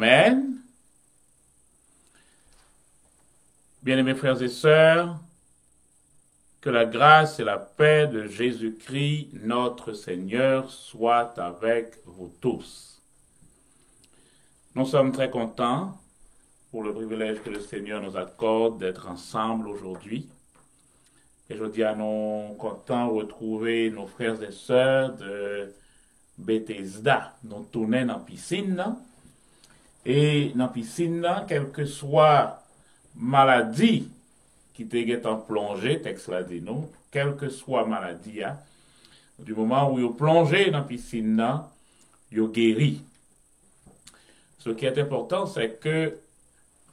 Amen. Bien-aimés frères et sœurs, que la grâce et la paix de Jésus-Christ, notre Seigneur, soient avec vous tous. Nous sommes très contents pour le privilège que le Seigneur nous accorde d'être ensemble aujourd'hui. Et je dis à nous contents de retrouver nos frères et sœurs de Bethesda. Nous tournons dans la piscine. Et dans la piscine, quelle que soit maladie qui t'est en plongée, texte là dit nous, quelle que soit maladie, du moment où vous plongez dans la piscine, vous guéri. Ce qui est important, c'est que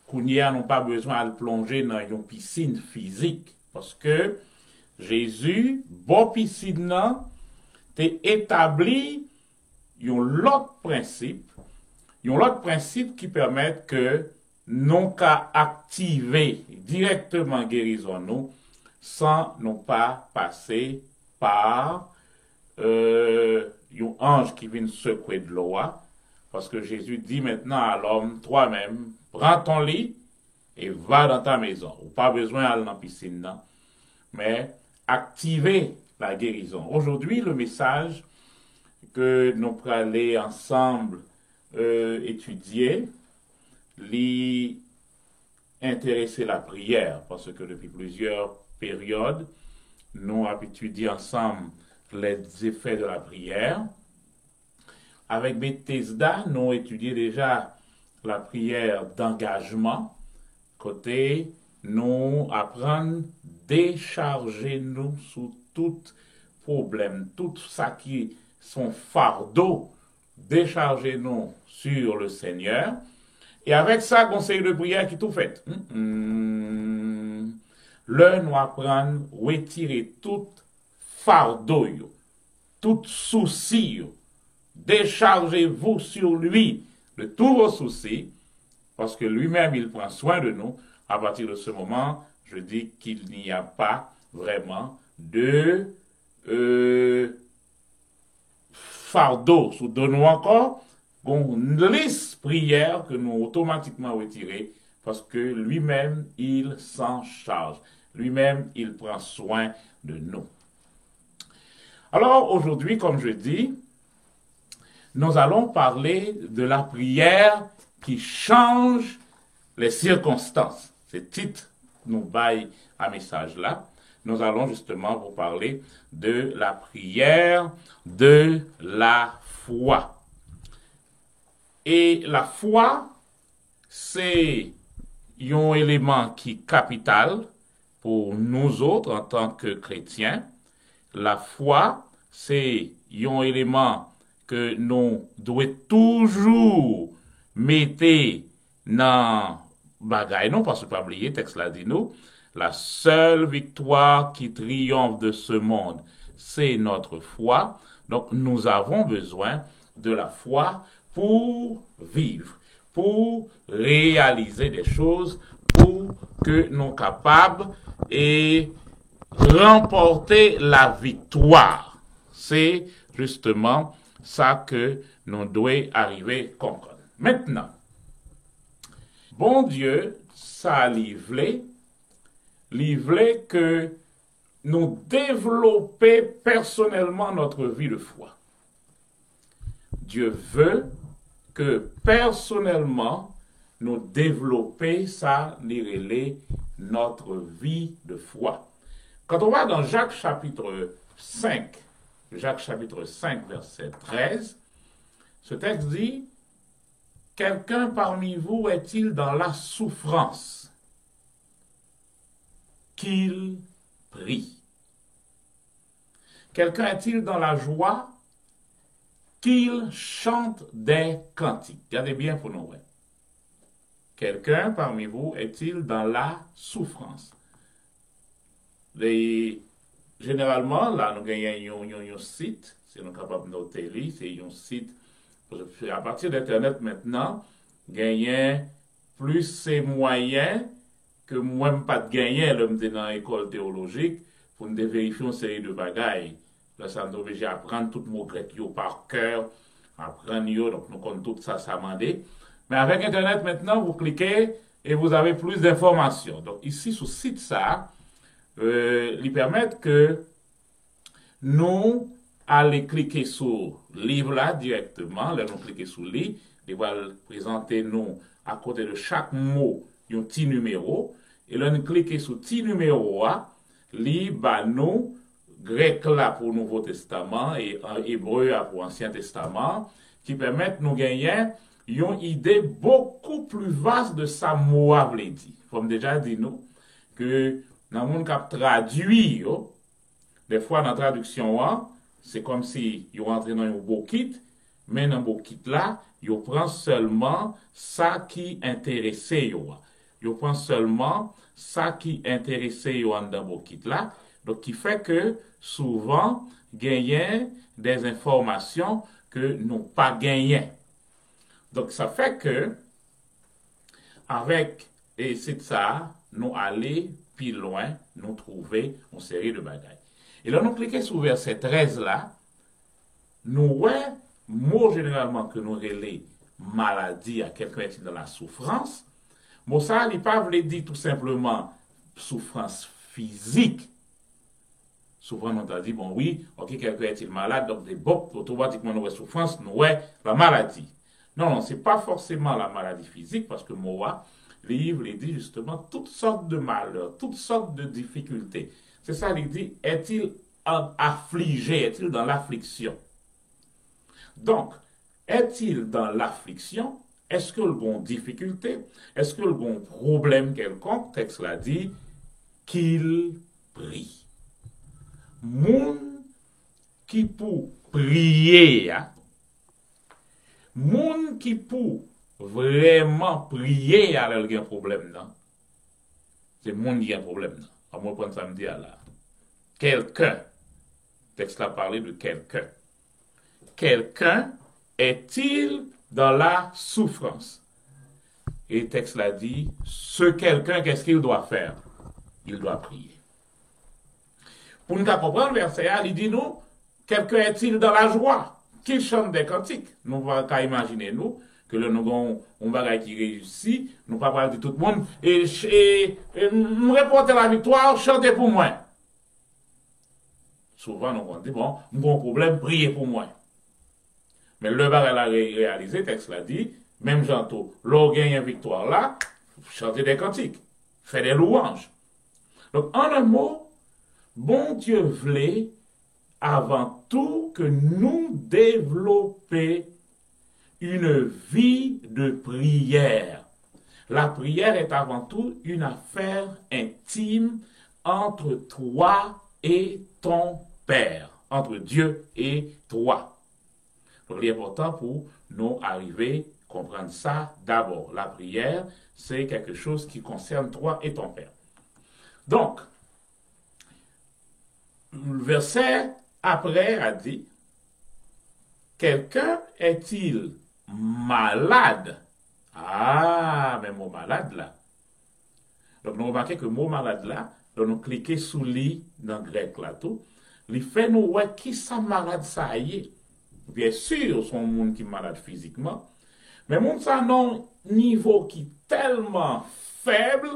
Kounia n'ont pas besoin de plonger dans une piscine physique, parce que Jésus, bon piscine, t'est établi un autre principe qui permet que nous qu'à activer directement guérison nous sans nous pas passer par un ange qui vient secouer de l'eau. Parce que Jésus dit maintenant à l'homme, toi-même, prends ton lit et va dans ta maison. Ou pas besoin d'aller dans la piscine, non? Mais activer la guérison. Aujourd'hui, le message que nous allons aller ensemble étudier, intéresser la prière, parce que depuis plusieurs périodes, nous avons étudié ensemble les effets de la prière. Avec Bethesda, nous avons étudié déjà la prière d'engagement, côté nous apprendre décharger nous sous tout problème, tout ça qui sont fardeaux, décharger nous sur le Seigneur. Et avec ça, conseil de prière qui tout fait. Le nous apprendre retirer tout fardeau, tout souci, déchargez-vous sur lui de tous vos soucis, parce que lui-même, il prend soin de nous. À partir de ce moment, je dis qu'il n'y a pas vraiment de fardeau. Sous nous encore, une liste prière que nous automatiquement retirer, parce que lui-même, il s'en charge. Lui-même, il prend soin de nous. Alors, aujourd'hui, comme je dis, nous allons parler de la prière qui change les circonstances. C'est titre nous baille à message là. Nous allons justement vous parler de la prière de la foi. Et la foi, c'est un élément qui est capital pour nous autres en tant que chrétiens. La foi, c'est un élément que nous devons toujours mettre dans bagaille, non, parce que pas oublier, texte là dit nous, la seule victoire qui triomphe de ce monde, c'est notre foi. Donc, nous avons besoin de la foi pour vivre, pour réaliser des choses, pour que nous soyons capables et remporter la victoire. C'est justement ça que nous devons arriver à comprendre. Maintenant, bon Dieu, ça livré que nous développer personnellement notre vie de foi. Dieu veut que personnellement nous développer ça, notre vie de foi. Quand on va dans Jacques chapitre 5, verset 13, ce texte dit, « Quelqu'un parmi vous est-il dans la souffrance? Qu'il prie. Quelqu'un est-il dans la joie? Qu'il chante des cantiques. » Regardez bien pour nous. Quelqu'un parmi vous est-il dans la souffrance? Généralement, là, nous gagnons un site, si nous sommes capables de noter, c'est un site, à partir d'Internet maintenant, gagner plus ces moyens que moi, pas de gagner, l'homme dans l'école théologique, pour nous vérifier une série de bagailles. Là, ça nous oblige à apprendre tout le mot grec par cœur, apprendre, donc nous comptons tout ça, ça m'a dit. Mais avec Internet maintenant, vous cliquez et vous avez plus d'informations. Donc ici, sur ce site, ça, lui permettre que nous allons cliquer sur livre là directement. Là, nous cliquer sur livre. Il va présenter nous, à côté de chaque mot, un petit numéro. Et là, nous cliquer sur petit numéro A. Il va nous, grec là pour Nouveau Testament et en hébreu pour Ancien Testament, qui permettent nous gagner une idée beaucoup plus vaste de ça mot a dit. Comme déjà dit nous, que dans le monde qui traduit, des fois dans la traduction, c'est comme si ils rentrent dans un beau kit, mais dans le beau kit là, ils prennent seulement ça qui intéressait. Ils prennent seulement ça qui intéressait dans le beau kit là. Donc, qui fait que souvent, gagner des informations que nous pas gagné. Donc, ça fait que, avec, et c'est ça, nous aller plus loin, nous trouver une série de bagailles. Et là, nous cliquons sur verset 13 là, nous ouais, mot généralement que nous relais maladie à quelqu'un qui est dans la souffrance, mais ça, il pas veut dire tout simplement souffrance physique. Souvent, on a dit, bon, oui, ok, quelqu'un est-il malade, donc des bocs, automatiquement, nous avons souffrance, nous avons la maladie. Non, non, ce n'est pas forcément la maladie physique, parce que Moa, livre, il dit justement toutes sortes de malheurs, toutes sortes de difficultés. C'est ça, il dit, est-il affligé, est-il dans l'affliction? Donc, est-il dans l'affliction? Est-ce que le bon difficulté? Est-ce que le bon problème quelconque? Texte l'a dit, qu'il prie. Moun qui pour prier, moun qui pour vraiment prier alors il y a un problème non. C'est moun qui a un problème non. À moi prendre samedi là. Quelqu'un, texte a parlé de quelqu'un. Quelqu'un est-il dans la souffrance? Et texte l'a dit, ce quelqu'un, qu'est-ce qu'il doit faire? Il doit prier. Pour nous comprendre le verset, il dit nous, quelqu'un est-il dans la joie? Qu'il chante des cantiques? Nous ne pas imaginer nous que le nous avons un bagage qui réussit, nous pas parler de tout le monde, et nous reporter la victoire, chantez pour moi. Souvent, nous on dit, bon, nous avons un problème, priez pour moi. Mais le bagage a réalisé, texte l'a dit, même Janto, l'on gagne une victoire là, chantez des cantiques, faites des louanges. Donc, en un mot, bon Dieu voulait avant tout que nous développions une vie de prière. La prière est avant tout une affaire intime entre toi et ton Père, entre Dieu et toi. Donc, il est important pour nous arriver à comprendre ça d'abord. La prière, c'est quelque chose qui concerne toi et ton Père. Donc, le verset après a dit, quelqu'un est-il malade? Ah, mais mot malade là. Donc nous remarquons que le mot malade là, nous cliquons sur lui dans le grec là tout, il fait nous ouais qui ça malade ça y est. Bien sûr, son monde qui est malade physiquement, mais monde ça non niveau qui est tellement faible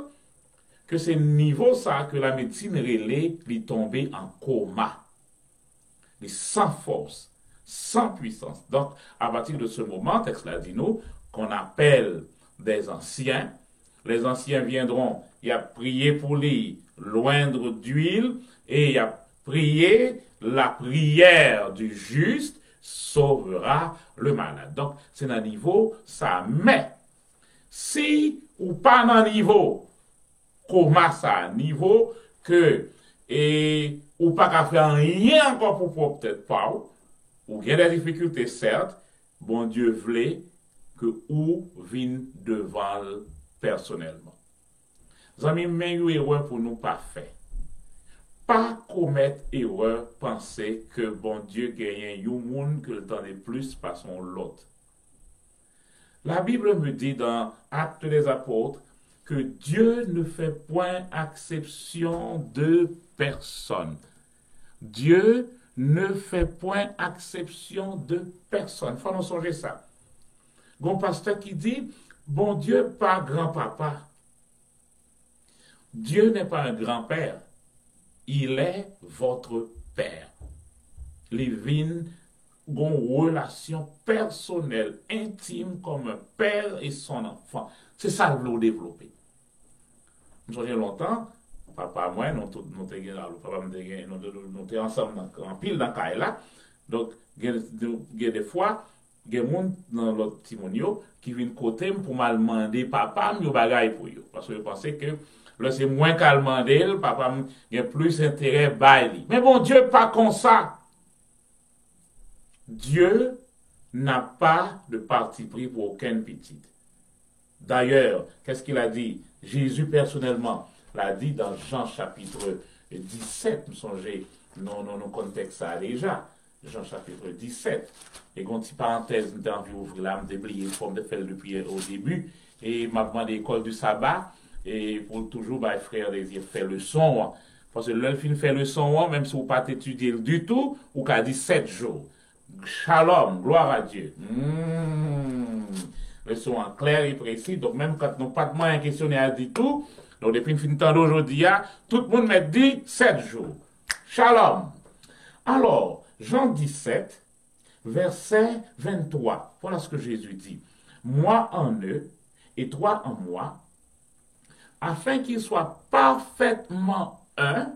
que c'est le niveau ça que la médecine relève lui tomber en coma. Il est sans force, sans puissance. Donc, à partir de ce moment, texte l'a dit nous, qu'on appelle des anciens. Les anciens viendront, il a prié pour lui, loindre d'huile, et il a prié la prière du juste sauvera le malade. Donc, c'est un niveau, ça met. Si ou pas dans niveau, comment ça, niveau que, et ou pas qu'à faire rien encore pour peut-être pas, ou bien des difficultés, certes, bon Dieu voulait que ou vienne devant personnellement. Amis, mais une erreur pour nous pas faire. Pas commettre erreur, penser que bon Dieu gagne un monde que le temps de plus passons l'autre. La Bible me dit dans Actes des Apôtres que Dieu ne fait point exception de personne. Dieu ne fait point exception de personne. Il faut nous songer ça. Gon pasteur qui dit, bon Dieu, pas grand-papa. Dieu n'est pas un grand-père. Il est votre père. Les vignes ont une relation personnelle, intime, comme un père et son enfant. C'est ça que nous développer. Nous sommes longtemps, papa, moi, nous sommes ensemble en pile dans le là. Donc, il y a des fois, il y a des gens dans l'autre timonio qui viennent côté pour me demander papa, je bagaille pour eux. Parce que je pensais que là, c'est moins qu'à demander, papa, il y a plus intérêt bail. Mais bon, Dieu, pas comme ça. Dieu n'a pas de parti pris pour aucune petite. D'ailleurs, qu'est-ce qu'il a dit? Jésus personnellement l'a dit dans Jean chapitre 17, nous songez, non, contexte ça déjà. Jean chapitre 17. Et quand une parenthèse, nous avons ouvrir là, nous oublié forme de faire depuis au début. Et m'a demandé l'école du sabbat. Et pour toujours, bah, frère, désir faire le son. Parce que l'un fin fait le son, même si vous pas étudié du tout, ou qu'a dit 7 jours. Shalom, gloire à Dieu. Le son en clair et précis. Donc même quand nous pas de moyen questionnaire du tout, donc depuis fin temps d'aujourd'hui, tout le monde m'a dit 7 jours. Shalom. Alors, Jean 17, verset 23. Voilà ce que Jésus dit. Moi en eux et toi en moi, afin qu'ils soient parfaitement un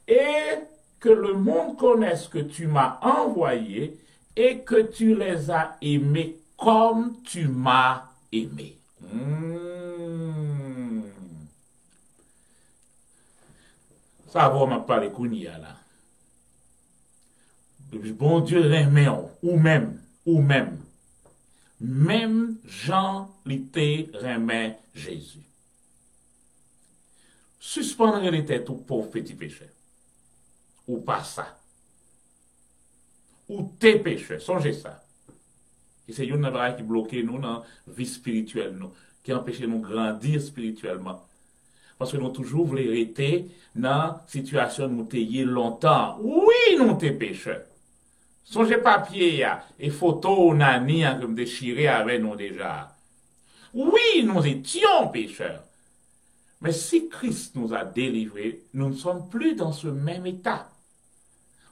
et que le monde connaisse que tu m'as envoyé et que tu les as aimés comme tu m'as aimé. Ça va me parler Kounia là. Bon Dieu remet ou même Jean l'été remet Jésus. Suspendre les têtes ou pauvre petit péché. Ou pas ça. Ou tes péchés. Songez ça. Et c'est une chose qui bloque nous dans la vie spirituelle, nous, qui empêche nous de grandir spirituellement. Parce que nous toujours voulons rester dans la situation où nous sommes longtemps. Oui, nous sommes pécheurs. Songez papier et photos nani que me déchiré avec nous déjà. Oui, nous étions pécheurs. Mais si Christ nous a délivrés, nous ne sommes plus dans ce même état.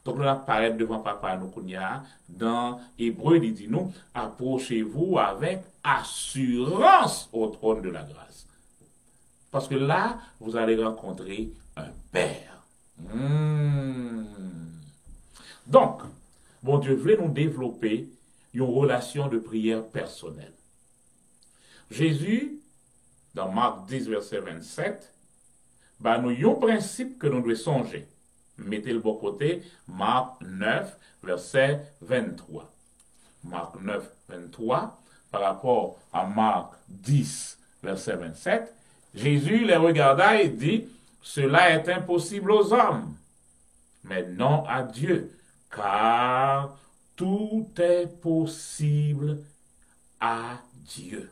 Donc nous apparaît devant Papa Noukounia, dans Hébreu, il dit nous, approchez-vous avec assurance au trône de la grâce. Parce que là, vous allez rencontrer un Père. Donc, bon Dieu voulait nous développer une relation de prière personnelle. Jésus, dans Marc 10, verset 27, bah, nous avons un principe que nous devons songer. Mettez le bon côté, Marc 9, verset 23. Marc 9, 23, par rapport à Marc 10, verset 27, Jésus les regarda et dit, cela est impossible aux hommes, mais non à Dieu, car tout est possible à Dieu.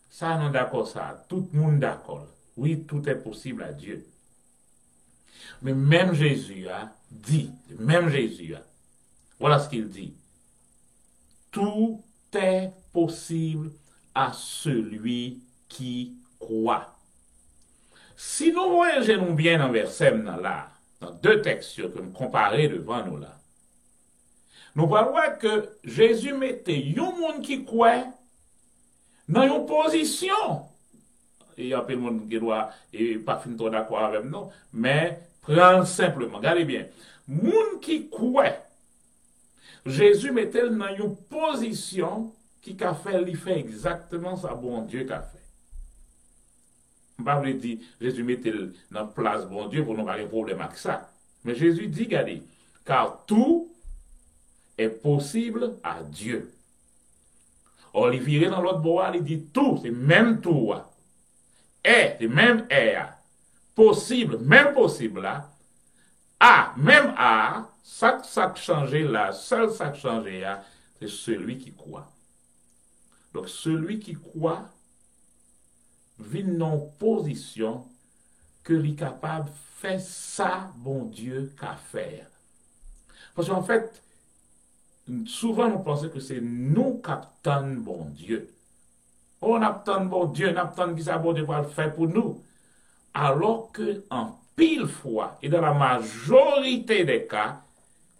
Ça, non d'accord, ça, tout le monde d'accord. Oui, tout est possible à Dieu. Mais même Jésus a dit, voilà ce qu'il dit. Tout est possible à celui qui croit. Si nous voyons bien dans verset là, dans deux textes que nous comparons devant nous là, nous voyons que Jésus mettait un monde qui croit dans une position. Et il y a plein de monde qui doit, et pas fin trop d'accord avec nous, mais prends simplement, regardez bien. Monde qui croit, Jésus mettait dans une position qui a fait, il fait exactement ça, bon Dieu qu'a fait. Je ne vais pas dire, Jésus mettait dans la place, bon Dieu, pour nous avoir un problème avec ça. Mais Jésus dit, regardez, car tout est possible à Dieu. Or, il virait dans l'autre bois, il dit tout, c'est même tout. Est, c'est même est. Possible, même possible là. A, même A, ça changé là, seul ça changé là, c'est celui qui croit. Donc, celui qui croit vit dans position que lui capable de faire ça, bon Dieu, qu'à faire. Parce qu'en fait, souvent nous pensons que c'est nous qui attendons bon Dieu. On attend bon Dieu, on attend qu'il ça bon Dieu va le faire pour nous. Alors que en pile fois, et dans la majorité des cas,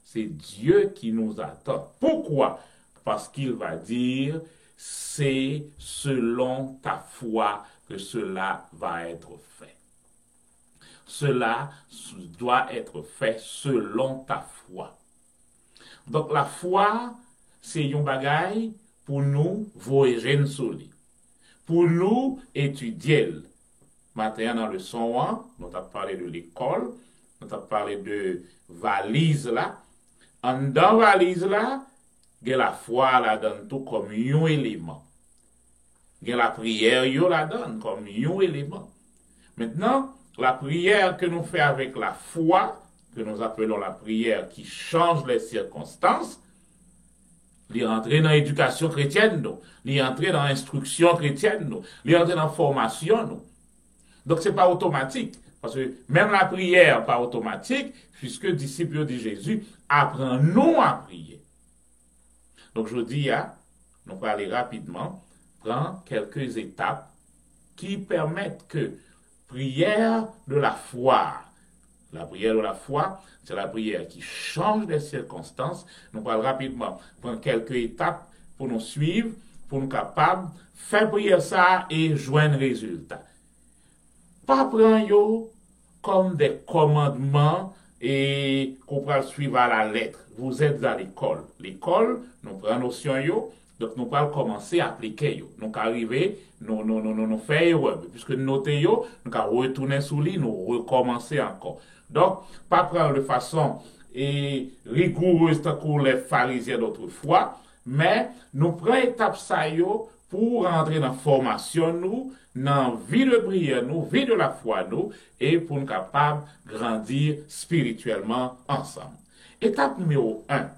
c'est Dieu qui nous attend. Pourquoi? Parce qu'il va dire, c'est selon ta foi que cela va être fait. Cela doit être fait selon ta foi. Donc la foi, c'est un bagage pour nous voyager sur lui. Pour nous étudier. Maintenant, dans le son 1, nous avons parlé de l'école, nous avons parlé de valise là. En dans valise là, il y a la foi là-dedans tout comme un élément. Il y a la prière là-dedans comme un élément. Maintenant, la prière que nous faisons avec la foi, que nous appelons la prière qui change les circonstances, il est entré dans l'éducation chrétienne, nous. Il est entré dans l'instruction chrétienne, nous. Il est entré dans la formation, nous. Donc, ce n'est pas automatique. Parce que même la prière, pas automatique, puisque disciples de Jésus apprend-nous à prier. Donc, je dis, nous allons aller rapidement, prendre quelques étapes qui permettent que prière de la prière de la foi, c'est la prière qui change les circonstances. Nous allons rapidement prendre quelques étapes pour nous suivre, pour nous capables de faire prière ça et joindre résultat. Pas prendre comme des commandements et qu'on va suivre à la lettre. Vous êtes à l'école. L'école, nous prenons notion donc nous allons commencer à appliquer nous arriver, nous faire erreur. Puisque nous notons nous allons retourner sur lui, nous recommencer encore. Donc, pas prendre de façon rigoureuse comme les pharisiens d'autrefois, mais nous prenons étape ça pour rentrer dans la formation, nous, dans la vie de prière, nous, vie de la foi, nous, et pour nous capables de grandir spirituellement ensemble. Étape numéro 1.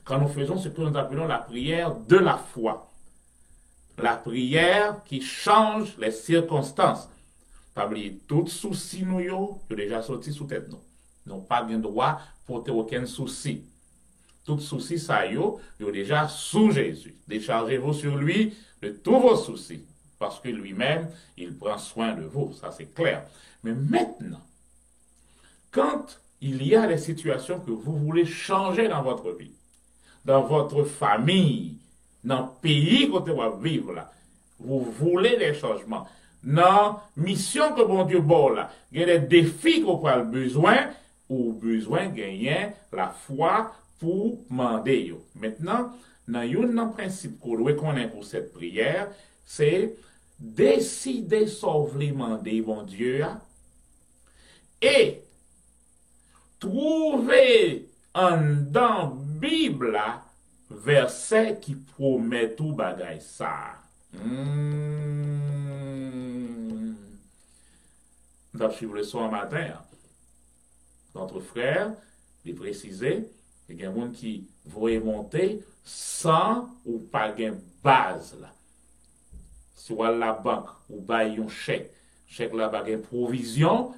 Quand nous faisons ce que nous appelons la prière de la foi. La prière qui change les circonstances. Pas oublier tout souci nous yo déjà sorti sous tête nous. Nous pas de droit pour aucun souci. Tout souci ça yo déjà sous Jésus. Déchargez-vous sur lui de tous vos soucis parce que lui-même, il prend soin de vous, ça c'est clair. Mais maintenant, quand il y a des situations que vous voulez changer dans votre vie, dans votre famille, dans le pays que vous allez vivre là, vous voulez des changements. Dans la mission que bon Dieu bon là, il y a des défis que vous avez besoin, ou besoin de gagner la foi pour demander. Maintenant, dans un principe que nous connaissons pour cette prière, c'est décider sauver demander bon Dieu et trouver dans Bible là, verset qui promet tout bagay ça. Nous avons suivi le soir matin. Notre frère, il précisait, il y a des gens qui vont monter sans ou pas de base là. Si vous allez à la banque, ou baillez un chèque là, pas de provision,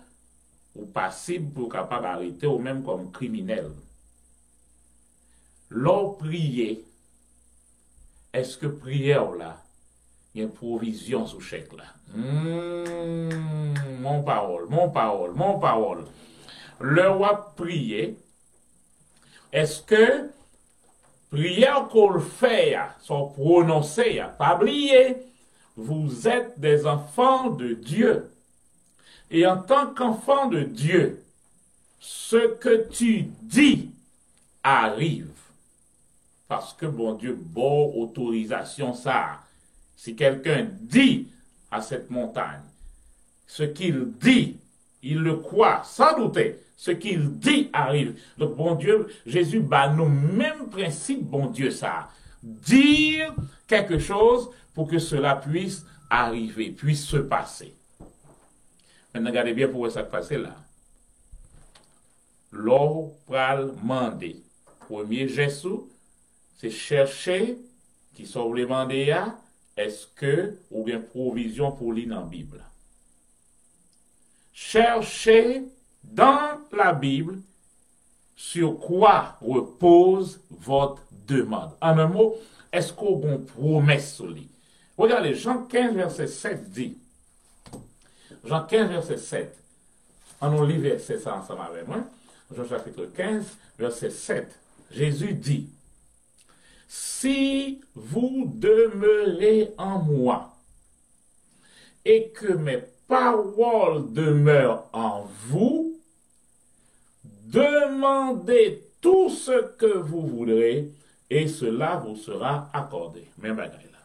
ou passible pour capable arrêter ou même comme criminel. L'on prier, est-ce que prière là, il y a une provision sous chèque là? Mon parole. Le roi prier, est-ce que prière qu'on fait, sont prononcées, pas oublier, vous êtes des enfants de Dieu. Et en tant qu'enfant de Dieu, ce que tu dis arrive. Parce que bon Dieu, bon autorisation ça. Si quelqu'un dit à cette montagne, ce qu'il dit, il le croit sans douter. Ce qu'il dit arrive. Donc bon Dieu, Jésus bat nous même principe, bon Dieu ça. Dire quelque chose pour que cela puisse arriver, puisse se passer. Maintenant, regardez bien pour ça passer là. L'or pral mandé. Premier geste, c'est chercher qui sont les mandés à est-ce que ou bien provision pour lire dans la Bible. Chercher dans la Bible sur quoi repose votre demande. En un mot, est-ce qu'on a une promesse sur lui? Regardez, Jean 15, verset 7 dit, Jean 15, verset 7, on lit verset ça ensemble avec moi, Jean chapitre 15, verset 7, Jésus dit, si vous demeurez en moi et que mes paroles demeurent en vous, demandez tout ce que vous voudrez et cela vous sera accordé. Même bagaille là.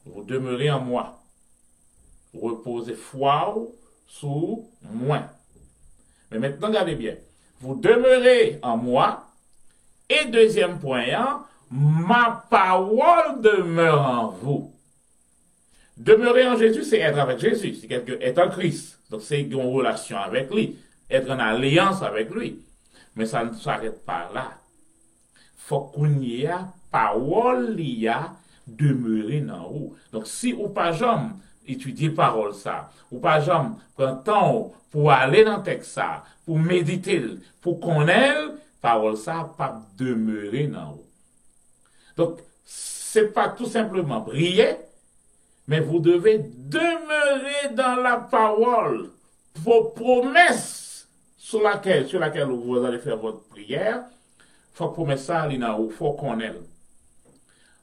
Vous demeurez en moi. Reposez foi sur moi. Mais maintenant, regardez bien. Vous demeurez en moi. Et deuxième point, hein, ma parole demeure en vous. Demeurer en Jésus, c'est être avec Jésus. C'est être en Christ. Donc, c'est une relation avec lui. Être en alliance avec lui. Mais ça ne s'arrête pas là. Faut qu'on y a parole, il y a demeurer dans vous. Donc, si ou pas jamais étudier parole ça, ou pas jamais prendre temps pour aller dans le texte ça, pour méditer, pour connaître, parole ça, pas demeurer dans vous. Donc, c'est pas tout simplement prier, mais vous devez demeurer dans la parole, vos promesses sur laquelle vous allez faire votre prière, faut promesse ça, il faut connaître.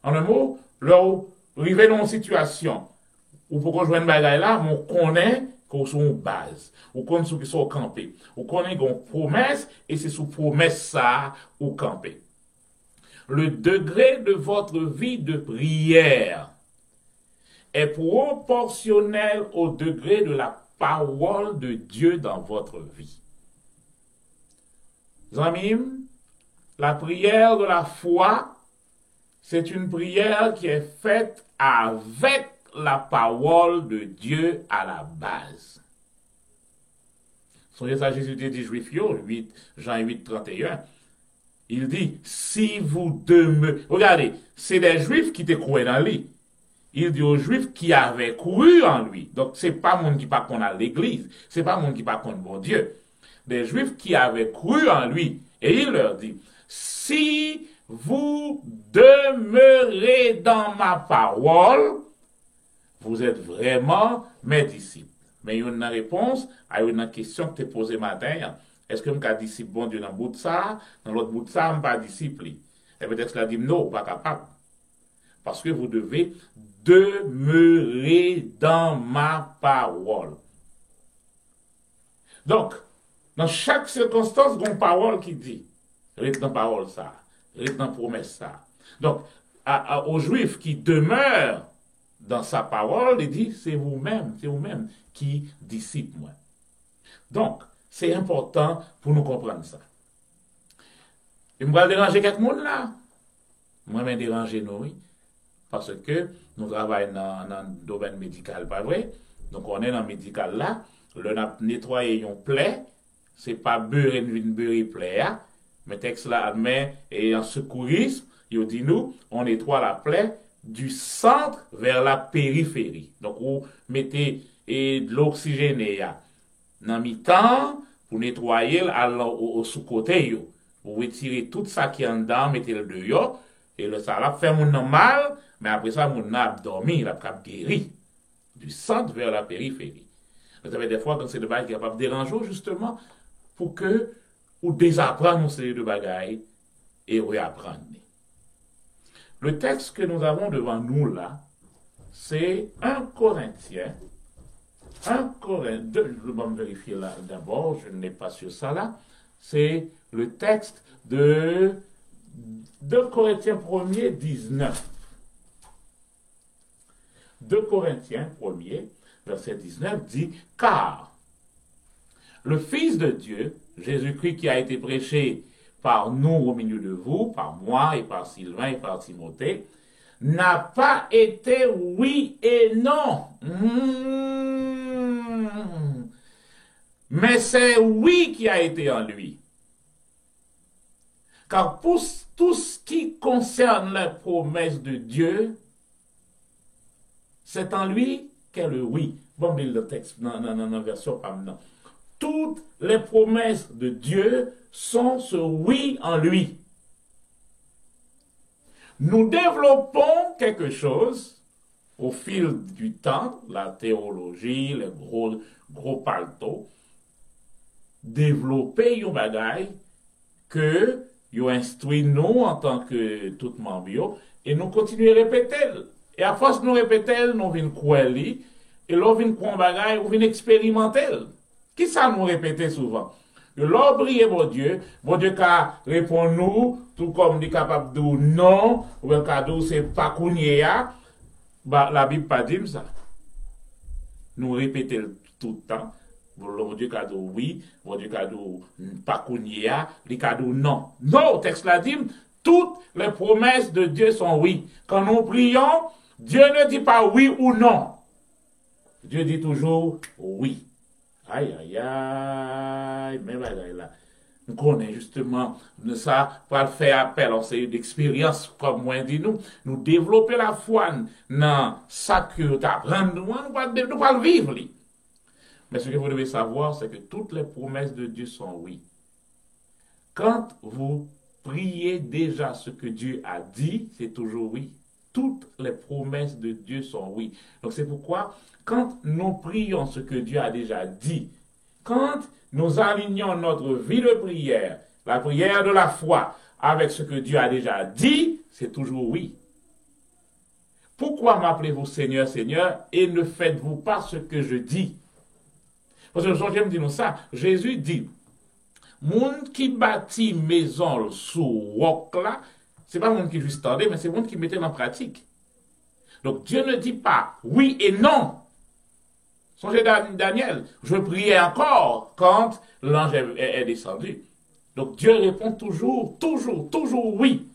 En un mot, là où arriver dans une situation où pour rejoindre une bagaille là, on connaît qu'on sont une base, on connaît ceux qui sont campés, on connaît qu'on promesse et c'est sous promesse ça ou camper. Le degré de votre vie de prière est proportionnel au degré de la parole de Dieu dans votre vie. Amis, la prière de la foi, c'est une prière qui est faite avec la parole de Dieu à la base. Songez ça, Jésus dit Juifs, Jean 8, 31. Il dit, si vous demeurez... Regardez, c'est des Juifs qui te croient dans lui. Il dit aux Juifs qui avaient cru en lui. Donc, c'est pas monde qui pas qu'on a l'église. C'est pas monde qui pas qu'on bon Dieu. Des Juifs qui avaient cru en lui. Et il leur dit, si vous demeurez dans ma parole, vous êtes vraiment mes disciples. Mais il y a une réponse à une question que tu as posée matin. Est-ce que je suis disciple bon Dieu dans le bout de ça? Dans l'autre bout de ça, je ne suis pas disciple. Et peut-être qu'il a dit non, pas capable. Parce que vous devez demeurer dans ma parole. Donc, dans chaque circonstance, il y a une parole qui dit. Reste dans la parole ça. Reste dans la promesse ça. Donc, aux Juifs qui demeurent dans sa parole, il dit, c'est vous-même qui disciple moi. Donc, c'est important pour nous comprendre ça. Et je vais déranger quelqu'un là. Moi, je vais déranger nous, oui. Parce que nous travaillons dans le domaine médical, pas vrai? Donc, on est dans le médical là. Le nettoyer une plaie, c'est pas beurrer une plaie, hein? Mais texte là admet, et en secourisme, il dit nous, on nettoie la plaie du centre vers la périphérie. Donc, vous mettez de l'oxygène dans mi-temps pour nettoyer au sous-côté. Vous retirez tout ça qui est en dedans, mettez le dehors, et le ça là fait mon mal, mais après ça, mon a dormi, il a guéri du centre vers la périphérie. Vous savez, des fois, quand c'est de bagages qui est capable de déranger, justement, pour que ou désapprendre une série de bagailles et réapprendre. Le texte que nous avons devant nous là, c'est 1 Corinthiens. 1 Corinthiens, je vais me vérifier là d'abord, je n'ai pas sur ça là. C'est le texte de 2 Corinthiens 1er, 19. 2 Corinthiens 1er, verset 19 dit, car le Fils de Dieu, Jésus-Christ qui a été prêché par nous au milieu de vous, par moi et par Sylvain et par Timothée, n'a pas été oui et non. Mais c'est oui qui a été en lui. Car pour tout ce qui concerne la promesse de Dieu, c'est en lui qu'est le oui. Bon, lire le texte dans la version pas maintenant. Toutes les promesses de Dieu sont ce oui en lui. Nous développons quelque chose au fil du temps, la théologie, les gros paltos, développer un bagage que yo instruit nous en tant que tout membre et nous continuons à répéter. Et à force de nous répéter, nous venons croire et là venons croire bagage, nous venons expérimenter. Qui ça nous répéter souvent? L'on prie mon Dieu qu'a répond nous, tout comme dit capable de non, ou bien cadeau c'est pas kounye bah la Bible pas dit ça. Nous répéter tout le temps. Bon Dieu cadeau oui, bon Dieu cadeau pas kounye les cadeaux non. Non, texte la dit, toutes les promesses de Dieu sont oui. Quand nous prions, Dieu ne dit pas oui ou non. Dieu dit toujours oui. Aïe, aïe, aïe, mais là, nous connaissons justement ça, pour faire appel, on sait d'expérience, comme moi dit nous développer la foi dans ça que nous apprenons, nous pas le vivre. Mais ce que vous devez savoir, c'est que toutes les promesses de Dieu sont oui. Quand vous priez déjà ce que Dieu a dit, c'est toujours oui. Toutes les promesses de Dieu sont oui. Donc c'est pourquoi, quand nous prions ce que Dieu a déjà dit, quand nous alignons notre vie de prière, la prière de la foi, avec ce que Dieu a déjà dit, c'est toujours oui. Pourquoi m'appelez-vous Seigneur, Seigneur, et ne faites-vous pas ce que je dis? Parce que j'aime dire nous ça, Jésus dit, monde qui bâtit maison sous roc là, c'est pas monde qui juste tendait, mais c'est monde qui mettait en pratique. Donc Dieu ne dit pas oui et non. Songez Daniel, je priais encore quand l'ange est descendu. Donc Dieu répond toujours oui.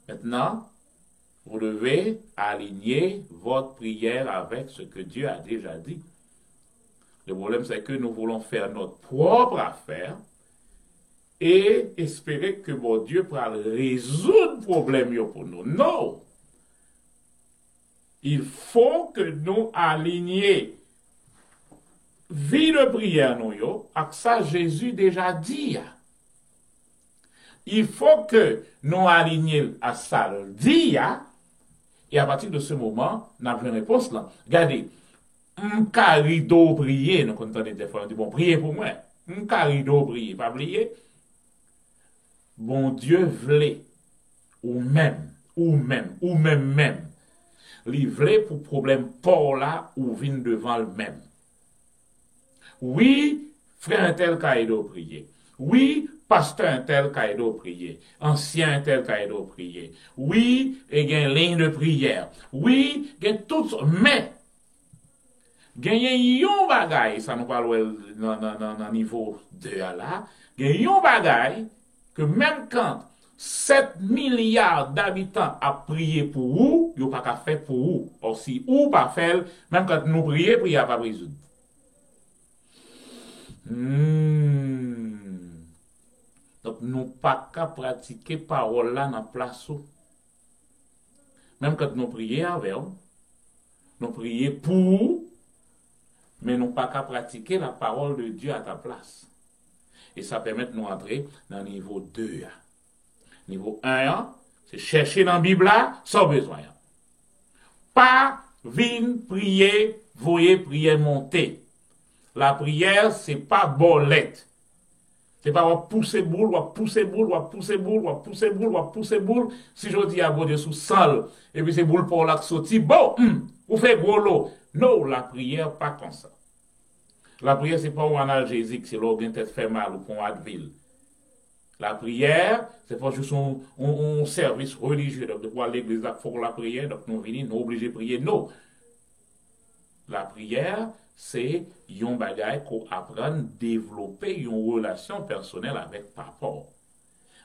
Maintenant, vous devez aligner votre prière avec ce que Dieu a déjà dit. Le problème, c'est que nous voulons faire notre propre affaire et espérer que mon Dieu pourra résoudre le problème pour nous. Non! Il faut que nous alignions vie de prière nous avec ça Jésus déjà dit. Il faut que nous alignions à ça le dit et à partir de ce moment, nous avons une réponse là. Regardez, rideau prier, nous entendons des fois, on dit bon, priez pour moi. Rideau prier, pas prier. Bon Dieu voulait, ou même, livré pour problème pour là ou vient devant le même. Oui, frère un tel caïdo prier. Oui, pasteur un tel caïdo prier. Ancien un tel caïdo prier. Oui, il y a une ligne de prière. Oui, il y a tout ça. Mais, il y a yon bagay, ça nous parle dans niveau 2 là, il y a yon bagay que même quand 7 milliards d'habitants a prié pour vous, vous pas qu'à faire pour vous. Or si vous pas faire, même quand nous prions, prière pas résoudre. Donc nous pas qu'à pratiquer parole là dans place. Même quand nous prions avec vous, nous prions pour vous, mais nous pas qu'à pratiquer la parole de Dieu à ta place. Et ça permet de nous entrer dans le niveau 2. Niveau 1, c'est chercher dans la Bible là, sans besoin. Pas venir prier, voyez prier monter. La prière, c'est pas bolette. C'est pas pousser boule, pousser boule. Si je dis à bon Dieu sous sol, et puis c'est boule pour la sortie, bon, vous faites gros lot. Non, la prière, pas comme ça. La prière, c'est pas un analgésique, c'est l'organe tête fait mal ou pour Advil. La prière, c'est pas juste un service religieux. Donc, de quoi l'église a pour la prière, donc nous venons, nous obligés de prier. Non. La prière, c'est un bagage qu'on apprend à développer une relation personnelle avec papa.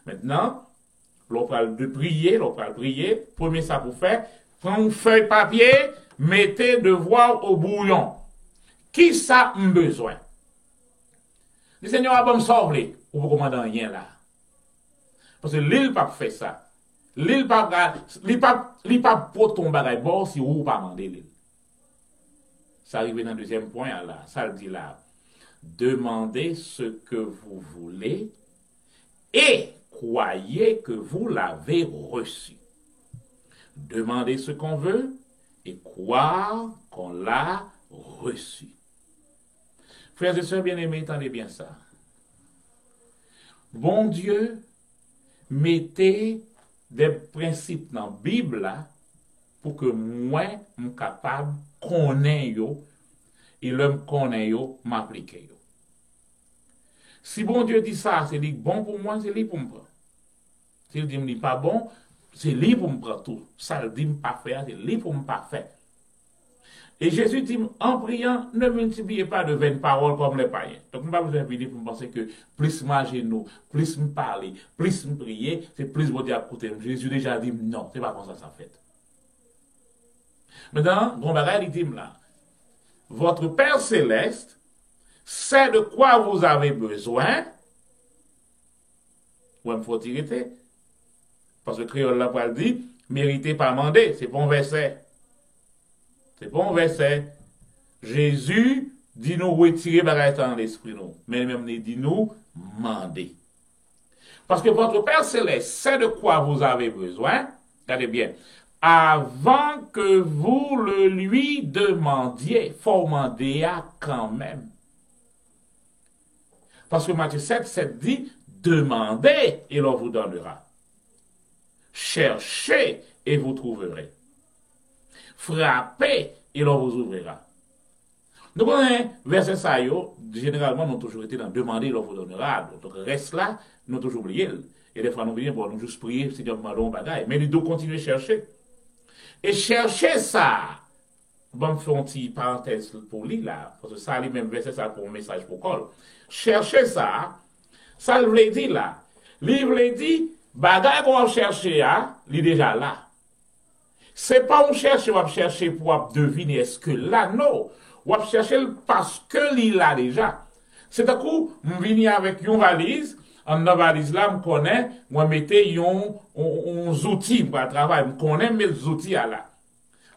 Maintenant, l'on parle de prier, premier ça pour faire, prends une feuille papier, mettez devoir au bouillon. Qui ça a besoin? Le Seigneur a bon sauver, ou vous commandez rien là. Parce que l'île pas fait ça. L'île pas pour ton bagage bon si vous pas demander l'île. Ça arrive dans le deuxième point là, ça le dit là. demandez ce que vous voulez et croyez que vous l'avez reçu. Demandez ce qu'on veut et croire qu'on l'a reçu. Frères et sœurs bien-aimés, entendez bien ça. Bon Dieu, mettez des principes dans la Bible là, pour que moi, je sois capable de connaître et l'homme connaît m'appliquer. Si bon Dieu dit ça, c'est bon pour moi, c'est lui pour me prendre. S'il dit que pas bon, c'est lui pour me prendre tout. Ça le dit pas faire, c'est lui pour me pas faire. Et Jésus dit, en priant, ne multipliez pas de vaines paroles comme les païens. Donc, je ne vais pas vous inviter pour penser que plus manger nous, plus me parler, plus me prier, c'est plus bon Dieu à côté. Jésus déjà dit, non, c'est pas comme ça fait. Maintenant, bon bagage, il dit là, votre Père Céleste sait de quoi vous avez besoin. Ou il faut irriter. Parce que créole là, pour dire, méritez pas demander, c'est bon verset. C'est bon verset. Jésus dit nous retirer bagage dans l'esprit nous, mais même dit nous demander. Parce que votre Père Céleste sait de quoi vous avez besoin. Regardez bien. Avant que vous le lui demandiez, faut demander quand même. Parce que Matthieu 7 dit, demandez et l'on vous donnera. Cherchez et vous trouverez. Frappez et l'on vous ouvrira. Donc, verset ça, généralement, nous avons toujours été dans demander et l'on vous donnera. Donc, reste là, nous avons toujours oublié. Et des fois, nous venons pour nous juste prier, c'est Dieu un bagaille. Mais nous devons continuer à chercher. Et chercher ça. Bon, je fais une petite parenthèse pour lui là, parce que ça, lui-même, verset ça pour un message pour Col. Chercher ça, ça veut dire là. Il veut dire, bagaille qu'on va chercher, il est déjà là. C'est pas on cherche, on va chercher pour deviner est-ce que là, non. On va chercher parce que il là déjà. C'est à coup, je viens avec une valise, en la valise là, je connais, je mettais un outils pour le travail, je connais mes outils là.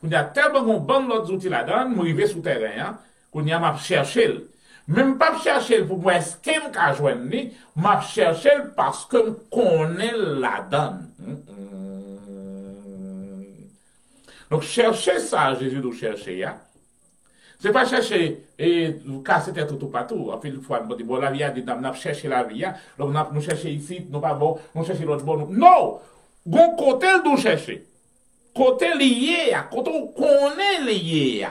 Il y a tellement de bons outils là-dedans, je vais sous terrain, qu'on y a cherché. Même pas chercher pour moi, est-ce qu'il m'a joindre, je chercher parce que je connais là-dedans. Donc, chercher ça, Jésus nous chercher, hein. C'est pas chercher et casser tête tout partout. En fait, une fois, bon, la vie a dit, nous chercher la vie, donc nous chercher ici, nous pas bon, nous chercher l'autre bon. Non! Gon côté nous chercher. Côté lié, côté on connaît lié.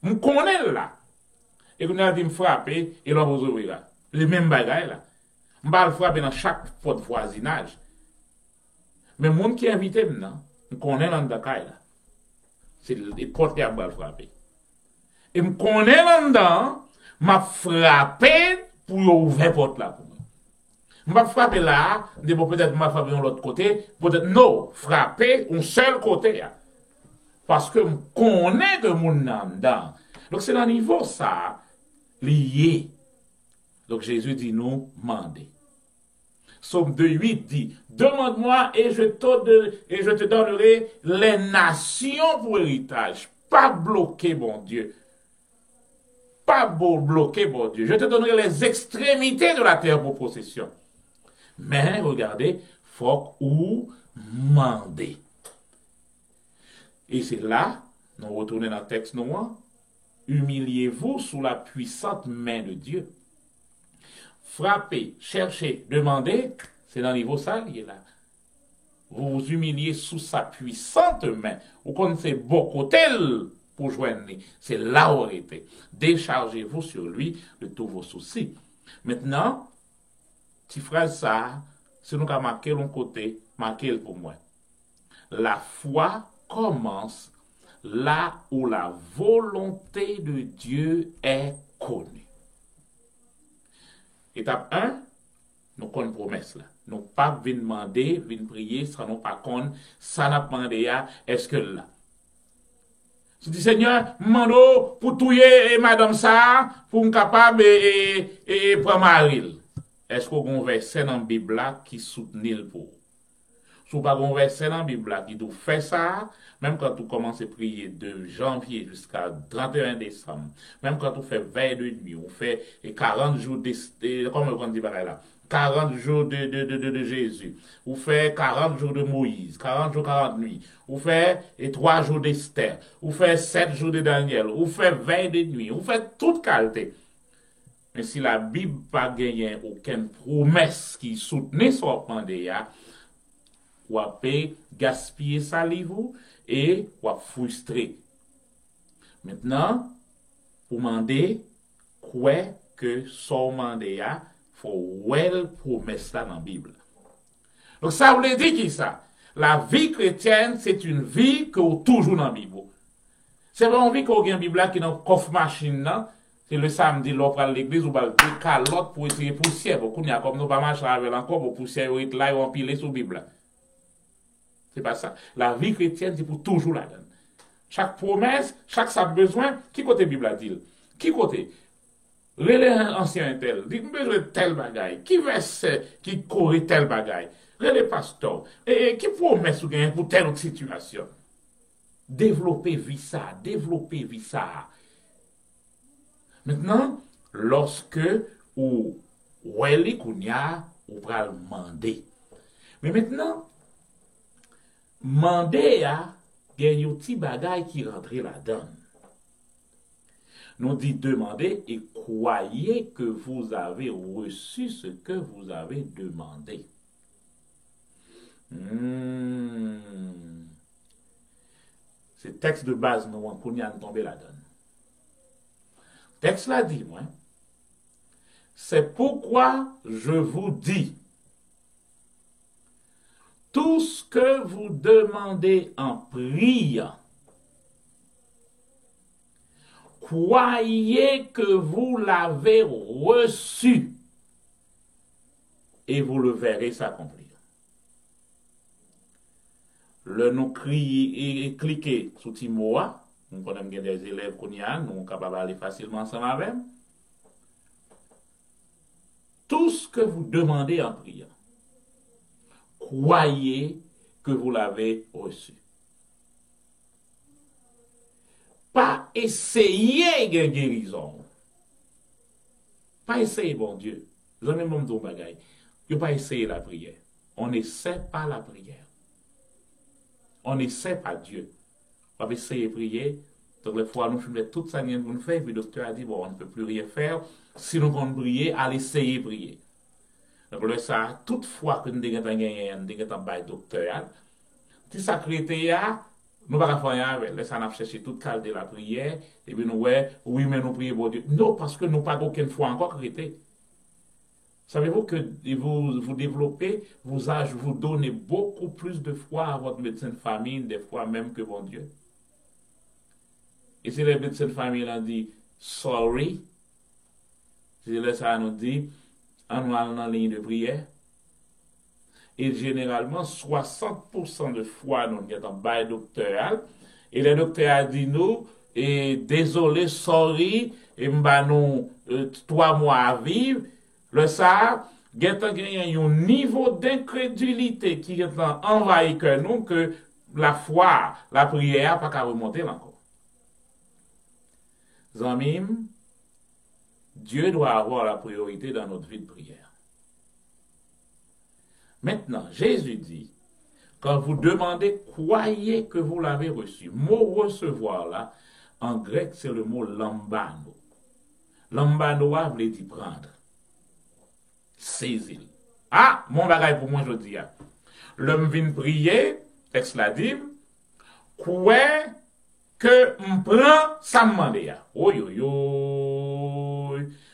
On connaît là. Et nous a dit me frapper et l'on vous ouvrir là. Les mêmes bagailles là. On va le frapper dans chaque porte voisinage. Mais le monde qui est invité maintenant, on connaît là-dedans là. C'est les portes qui a frappé. Et je connais là-dedans, m'a frappé pour ouvrir la porte là pour moi. M'a frappé là, peut-être m'a frappé de l'autre côté, peut-être non, frappé un seul côté. Parce que je connais que mon là-dedans. Donc c'est dans le niveau ça, lié. Donc Jésus dit nous, mandez. Psaume 2:8 dit, demande-moi et je te donnerai les nations pour héritage. Pas bloqué, bon Dieu. Pas bloqué, bon Dieu. Je te donnerai les extrémités de la terre pour possession. Mais, regardez, faut ou demander. Et c'est là, nous retournons dans le texte noir, humiliez-vous sous la puissante main de Dieu. Frappez, cherchez, demandez, c'est dans le niveau ça, il est là. Vous vous humiliez sous sa puissante main. Vous connaissez beaucoup tel pour joindre. C'est là où arrêtez. Déchargez-vous sur lui de tous vos soucis. Maintenant, petite phrase ça, c'est nous qui marqué l'un côté, marqué pour moi. La foi commence là où la volonté de Dieu est connue. Étape 1, nous connaissons une promesse là. Nous pas venir demander, venir prier, ça nous pas connaître, ça n'a pas demandé, est-ce que là. Je dis Seigneur, mando pour tuer madame ça, pour me capable et prendre Maril. Est-ce qu'on a un verset dans la Bible là qui soutient le pour? Si Si pas un verset dans la Bible qui nous fait ça, même quand tu commences à prier de janvier jusqu'à 31 décembre, même quand tu fais veille de nuit, on fait 40 jours comme on dit là, 40 jours de Jésus, ou fait 40 jours de Moïse, 40 jours, 40 nuits, ou fait 3 jours d'Esther, ou fait 7 jours de Daniel, ou fait veille de nuit, ou fait toute qualité. Mais si la Bible n'a pas gagné aucune promesse qui soutenait son demandé, ou à gaspiller salive et ou à frustrer. Maintenant, pour demander quoi que son mandé a, faut well promesse là dans la Bible. Donc ça veut dire qui ça? La vie chrétienne, c'est une vie que vous toujours dans la Bible. C'est pas une vie qu'on a une Bible qui est dans le coffre machine là. C'est le samedi, l'on prend l'église, ou va le calotte pour tirer poussière. Beaucoup n'y a comme nous pas marcher avec encore, pour poussière, ou là, ou empiler sous la Bible. C'est pas ça. La vie chrétienne, c'est pour toujours la donne. Chaque promesse, chaque ça besoin, qui côté Bible a dit? Qui côté? Relais ancien tel, dit besoin de tel bagaille. Qui verset, qui corrige tel bagaille? Relais pasteur. Et qui promesse ou gagne pour telle autre situation? Développer vie ça, développer vie ça. Maintenant, lorsque ou weli kounya ou pral demander. Mais maintenant, demander a gen yon ti bagay qui rentre là-dedans. Nous dit demander et croyez que vous avez reçu ce que vous avez demandé. C'est texte de base nous on kounya tomber là-dedans. Texte là dit, moi, c'est pourquoi je vous dis, tout ce que vous demandez en priant, croyez que vous l'avez reçu et vous le verrez s'accomplir. Le nous crier et cliquer sur Timoa. Nous connaissons des élèves qu'on y a, nous sommes capables d'aller facilement ensemble avec. Tout ce que vous demandez en priant, croyez que vous l'avez reçu. Pas essayer de guérison. Pas essayer, bon Dieu. Je n'ai même pas bagaille. Je pas essayer la prière. On n'essaie pas la prière. On n'essaie pas Dieu. On va essayer de prier. Donc, les fois, nous faisons tout ça, nous faisons, puis le docteur a dit, bon, on ne peut plus rien faire. Si nous comptons prier, allez essayer de prier. Donc, le ça, toutefois que nous avons gagné un docteur, si ça crée, nous ne pouvons pas faire avec. Ça, nous cherché toute qualité de la prière, et puis nous, oui, mais nous prions pour Dieu. Non, parce que nous n'avons pas aucune foi encore créé. Savez-vous que vous développez, vous donnez beaucoup plus de foi à votre médecin de famille, des fois même que bon Dieu. Et si le médecin de famille a dit sorry, si ça nous dit, en allant dans la ligne de prière, et généralement 60% de foi nous sommes en bas docteur, et le docteur a dit nous, et désolé, sorry, et nous 3 mois à vivre. Le ça, il y a un niveau d'incrédulité qui est envahi que nous, que la foi, la prière, pas qu'à remonter encore. Zamim, Dieu doit avoir la priorité dans notre vie de prière. Maintenant, Jésus dit, quand vous demandez, croyez que vous l'avez reçu. Mot recevoir là, en grec, c'est le mot lambano. Lambano veut dire prendre. Saisir. Ah, mon bagage pour moi, je dis. L'homme vient prier, texte la dit, quoi que m'prend ça m'mande.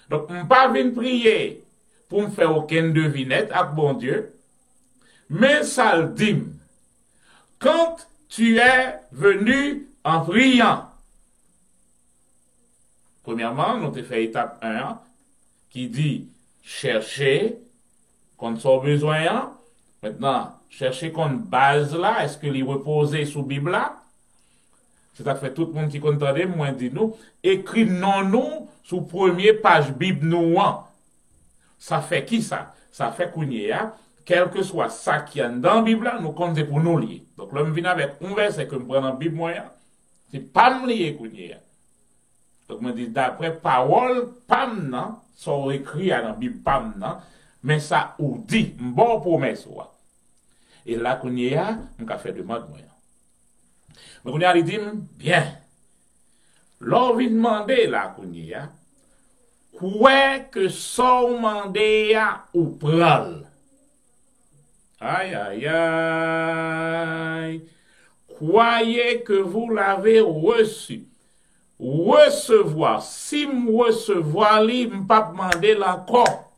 Donc, m'pas vient prier pour me faire aucune devinette avec bon Dieu, mais ça le dit. Quand tu es venu en priant, premièrement, nous avons fait étape 1 qui dit chercher qu'on son besoin. Maintenant, chercher qu'on base là, est-ce que les reposer sous Bible là? C'est ça fait tout le monde qui comprend, moi dit nous, écrit non nous sous première page Bible nous. Ça fait qui ça? Ça fait qu'on y a, quel que soit ça qui est dans la Bible, nous comptons pour nous lier. Donc, l'homme vient avec un verset que je prends dans la Bible, c'est pas me lier qu'on y est. Donc, je dis, d'après parole, pam, non, ça écrit dans la Bible, pam, non, mais ça ou dit, bon promesse, et là, qu'on y est, on a fait demande, moi. Mais qu'on y a, il dit, bien, l'on vient demander, là, qu'on y est, quoi que son mandé ou pral. Aïe, aïe, aïe. Croyez que vous l'avez reçu. Recevoir. Si me recevoir, li m'pas demander l'encore.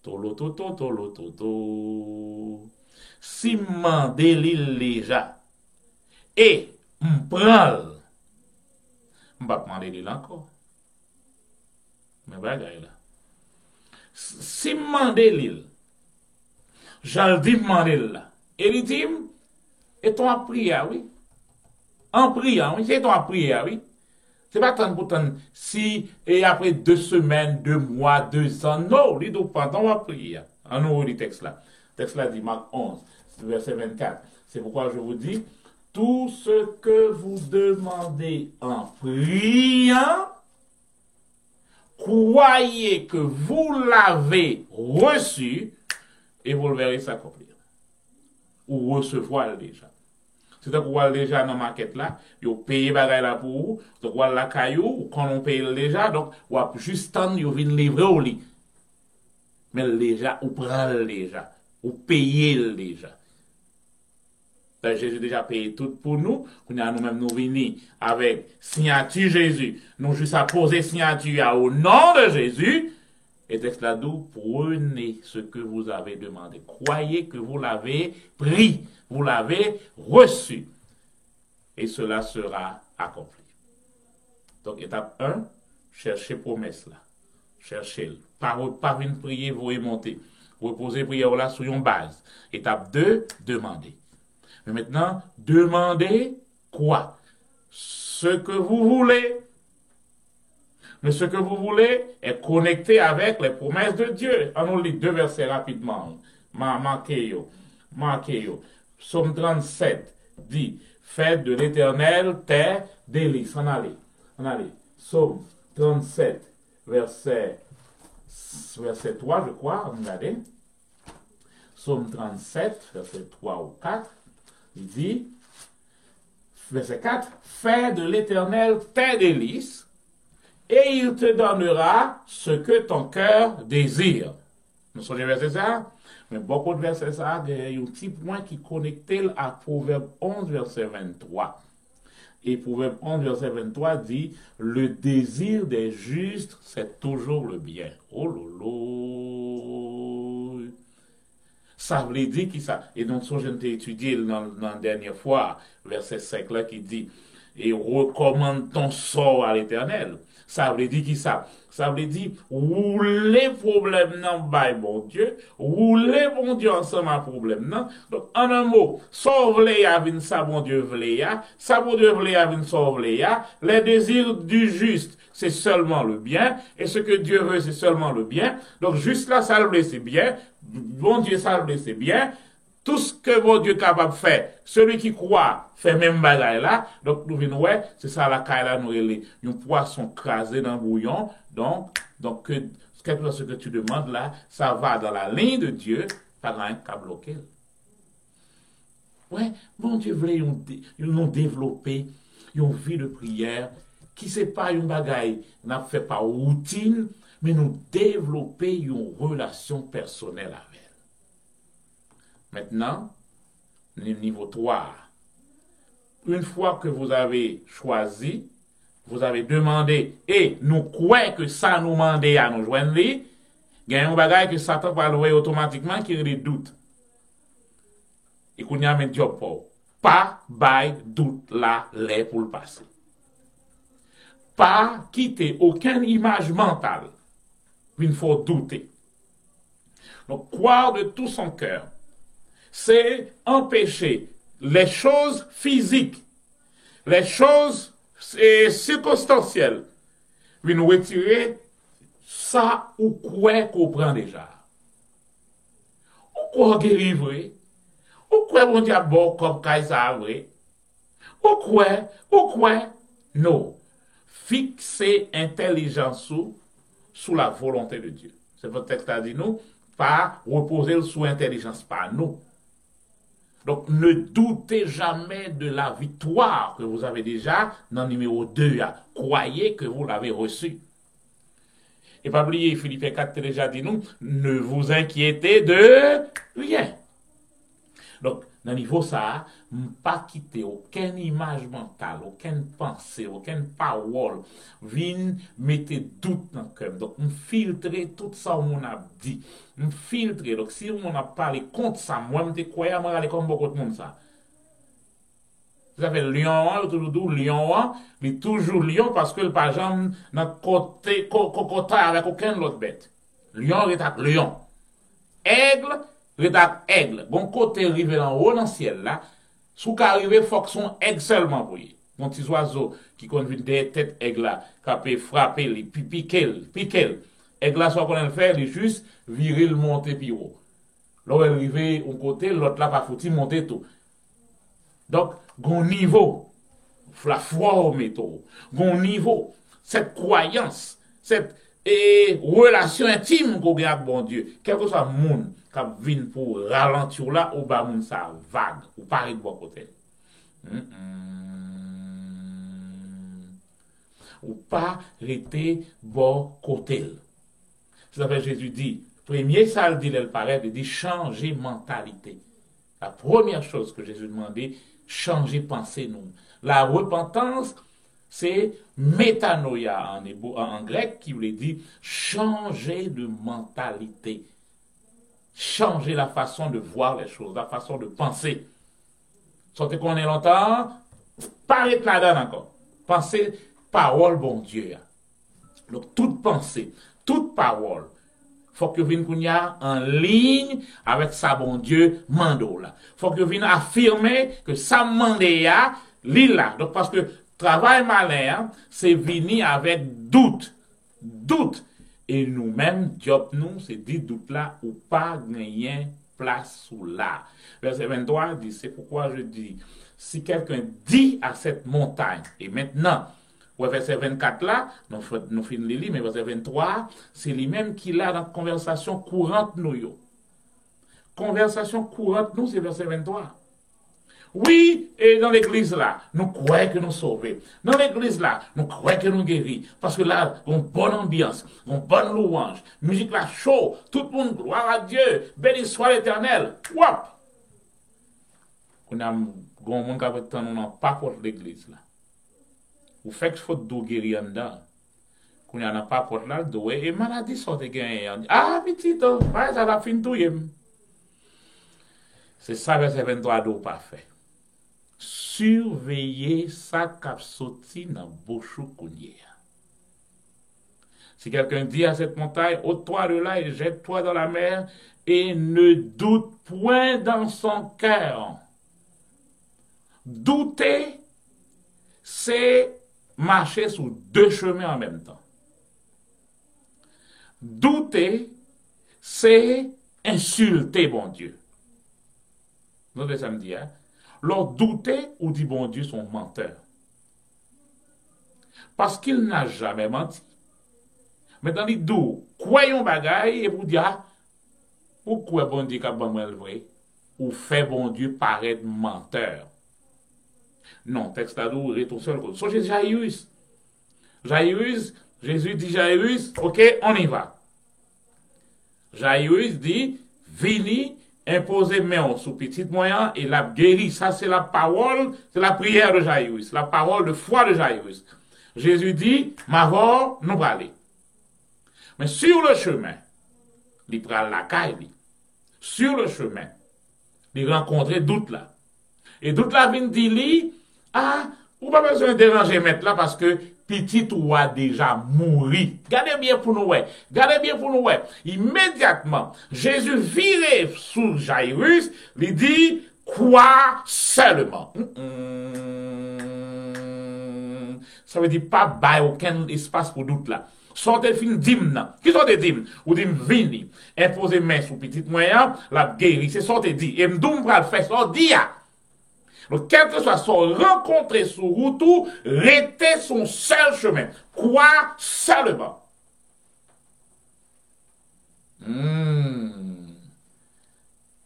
Tolo, toto, tolo, toto. Si m'demander li déjà. Et m'pral. M'pas demander li l'encore. Mais bagay là. Si m'demander li, j'en dis demander là. Et il dit, et ton prière, oui. En priant, oui, c'est ton prière, oui. C'est pas tant pour tant, si, et après 2 semaines, 2 mois, 2 ans, non, il doit pas, on va prier. En nous, le texte là. Le texte là dit, Marc 11, verset 24. C'est pourquoi je vous dis, tout ce que vous demandez en priant, croyez que vous l'avez reçu, et vous le verrez s'accomplir. Ou recevoir déjà. C'est donc vous déjà dans la maquette là, vous payez bagay là pour vous, donc vous la caillou, ou quand on paye déjà, donc vous juste temps, vous venez livrer au lit. Mais déjà, vous prenez déjà, vous payez déjà. Donc, Jésus déjà payé tout pour nous, nous-mêmes nous venons avec signature Jésus, nous juste à poser signature au nom de Jésus, et texte là d'où prenez ce que vous avez demandé. Croyez que vous l'avez pris, vous l'avez reçu. Et cela sera accompli. Donc, étape 1, cherchez promesse là. Cherchez-le. Pas venir prier, vous remontez. Reposez prière là sur une base. Étape 2, demandez. Mais maintenant, demandez quoi? Ce que vous voulez. Mais ce que vous voulez est connecté avec les promesses de Dieu. On lit 2 versets rapidement. Marquez. Psaume 37 dit, faites de l'Éternel terre délice. On allez. Psaume 37, verset 3, je crois. Regardez. Psaume 37, verset 3 ou 4. Il dit, verset 4, fais de l'Éternel tes délices, et il te donnera ce que ton cœur désire. Nous sommes verset ça, mais beaucoup de versets ça, il y a un petit point qui connecte à Proverbe 11, verset 23. Et Proverbe 11, verset 23 dit, le désir des justes, c'est toujours le bien. Oh lolo. Ça veut dire qui ça. Et donc, je t'ai étudié dans la dernière fois, verset 5 là, qui dit, et recommande ton sort à l'Éternel. Ça veut dire qui ça? Ça veut dire, rouler problème non, by bon Dieu, rouler bon Dieu ensemble à problème non. Donc, en un mot, sauve-les avec ça bon Dieu vle ça bon Dieu vle avec sauve-les les désirs du juste, c'est seulement le bien, et ce que Dieu veut, c'est seulement le bien. Donc, juste là, salver, c'est bien, bon Dieu salver, c'est bien. Tout ce que bon Dieu est capable de faire, celui qui croit fait même bagaille là. Donc, nous venons, ouais, c'est ça la caille là, nous, un poisson crasé dans le bouillon. Donc, quel que soit ce que tu demandes là, ça va dans la ligne de Dieu, pas rien qu'à bloquer. Ouais, bon Dieu voulait nous développer une vie de prière qui c'est pas une bagaille, n'a fait pas routine, mais nous développer une relation personnelle avec. Maintenant, niveau 3. Une fois que vous avez choisi, vous avez demandé, et nous croyons que ça nous demande à nous joindre, il y a un bagage que Satan va louer automatiquement qui est le doute. Et qu'on y a un job pour. Pas bail doute là, les pour le passé. Pas quitter aucune image mentale. Il faut douter. Donc, croire de tout son cœur. C'est empêcher les choses physiques, les choses circonstancielles, puis nous retirer ça ou quoi qu'on prend déjà. quoi guérir vrai? Ou quoi bon Dieu bon comme ça vrai? Ou quoi? Non. Fixer intelligence sous la volonté de Dieu. C'est votre texte a dit nous, pas reposer sous intelligence, pas nous. Donc, ne doutez jamais de la victoire que vous avez déjà dans le numéro 2. Croyez que vous l'avez reçu. Et pas oublier, Philippiens 4 déjà dit nous, ne vous inquiétez de rien. Donc, dans le niveau ça, pas quitter aucune image mentale, aucune pensée, aucune parole, vin mettez doute dans le cœur. Donc, on filtrer tout ça on a dit. On filtrer. Donc, si on a parlé contre ça, moi, je croyais à aller comme beaucoup de monde ça. Vous savez, lion, toujours dit lion, il est toujours lion parce que le par exemple, dans côté, côté avec aucune autre bête. Lion est avec lion. Aigle, rédacte aigle. Bon côté arrivé en haut dans le ciel là, sous qu'arriver faut que son aigle seulement pour y. Mon petit oiseau qui conduit des têtes aigle là, qui peut frapper les piquer. Aigle là soit qu'on le fait, il juste virer le monter puis haut. Là où arrivé au côté, l'autre là pas foutu monter tout. Donc, gon niveau, la foi au métaux, gon niveau, cette croyance, cette relation intime qu'on a avec bon Dieu, quel que soit le monde qui vient pour ralentir là, ou bas moun ça vague, ou pareil de bon côté. Ou pas rester bon côté. C'est ça que Jésus dit. Premier, ça le dit, il paraît, il dit changer mentalité. La première chose que Jésus demandait, changer pensée nous. La repentance, c'est métanoïa en grec qui voulait dire changer de mentalité. Changer la façon de voir les choses, la façon de penser. Sortez qu'on est longtemps, pas être là-dedans encore. Pensez, parole, bon Dieu. Donc, toute pensée, toute parole, faut que vienne en ligne avec sa bon Dieu mando là. Faut que vienne affirmer que sa mandé là. Donc parce que travail malin, c'est venir avec doute. Doute. Et nous-mêmes, job nous, c'est dit doute là ou pas gagner place sous là. Verset 23 dit, c'est pourquoi je dis, si quelqu'un dit à cette montagne, et maintenant, ouais, verset 24 là, nous finissons les livres, mais verset 23, c'est lui-même qui l'a dans la conversation courante nous. Yo. Conversation courante nous, c'est verset 23. Oui, et dans l'église là, nous croyons que nous sauvons. Dans l'église là, nous croyons que nous guéris. Parce que là, on a une bonne ambiance, une bonne louange, musique là chaud, tout le monde, gloire à Dieu, béni soit l'Éternel. Wop! On a un monde qui a nous pas pour l'église là. Vous faites faute de guérir en dedans. Quand il n'y a pas pour là, et maladie sorte gagné. Ah, petit, ouais, ça va finir tout. C'est ça, verset 23 d'eau parfait. Surveillez sa cap sorti dans bouchou kounye. Si quelqu'un dit à cette montagne, ôte-toi de là et jette-toi dans la mer, et ne doute point dans son cœur. Douter, c'est marcher sur deux chemins en même temps. Douter, c'est insulter bon Dieu. Vous avez ça me dit, hein? Leur douter ou dit bon Dieu sont menteurs. Parce qu'il n'a jamais menti. Mais dans les deux, croyons bagaille et vous dire, pourquoi bon Dieu qu'a bon vrai? Ou fait bon Dieu paraître menteur. Non, texte à nous, est tout seul. So, j'ai Jairus. Jairus, Jésus dit Jairus, ok, on y va. Jairus dit, vini, imposez main sous petit moyen et la guérit. Ça, c'est la parole, c'est la prière de Jairus, la parole de foi de Jairus. Jésus dit, ma voix, nous va aller. Mais sur le chemin, il prend la caille. Sur le chemin, il rencontre doute là. Et doute là vient dire, ah, vous pas besoin de déranger mettre là parce que petit ou a déjà mouru. Gardez bien pour nous, ouais. Gardez bien pour nous, ouais. Immédiatement, Jésus vire sur Jairus, lui dit, quoi seulement. Ça veut dire pas bail aucun espace pour doute là. Sortez fin d'hymne. Qui sortez d'hymne? Ou d'hymne vini. Imposez main sous petit moyen, la guéri. C'est sortez dit. Et m'doum pral fait sortir. Donc, quel que soit son rencontré sur route, restez son seul chemin. Quoi seulement?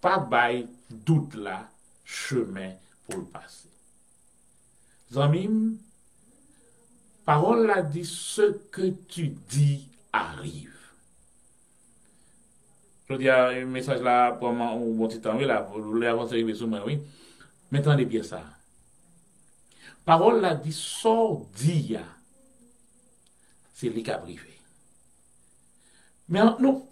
Pas bail doute là, chemin pour le passer. Zamim, parole là dit, ce que tu dis arrive. Je dis un message là, pour un bon petit temps, oui, là, vous voulez avancer avec les oui. Mais attendez bien ça. Parole là dit, sort d'IA. C'est les cas privés. Mais nous,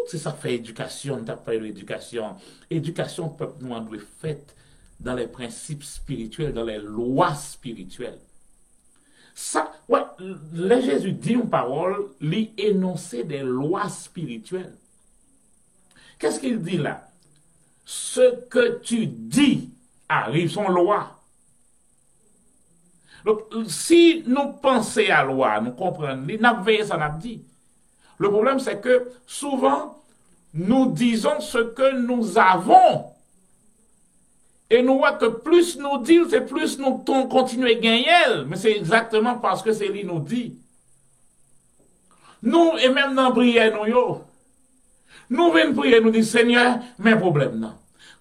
c'est ça fait éducation, t'as pas eu l'éducation. Éducation, peuple nous en doit faite dans les principes spirituels, dans les lois spirituelles. Ça, ouais, le Jésus dit une parole, lui énoncer des lois spirituelles. Qu'est-ce qu'il dit là? Ce que tu dis arrive son loi. Donc, si nous pensons à la loi, nous comprenons, nous avons veillé ça, nous dit. Le problème, c'est que souvent, nous disons ce que nous avons. Et nous voyons que plus nous disons, c'est plus nous continuons à gagner. Mais c'est exactement parce que c'est lui nous dit. Nous, et même dans la prière, nous venons prier, nous disons, Seigneur, mes problèmes, non.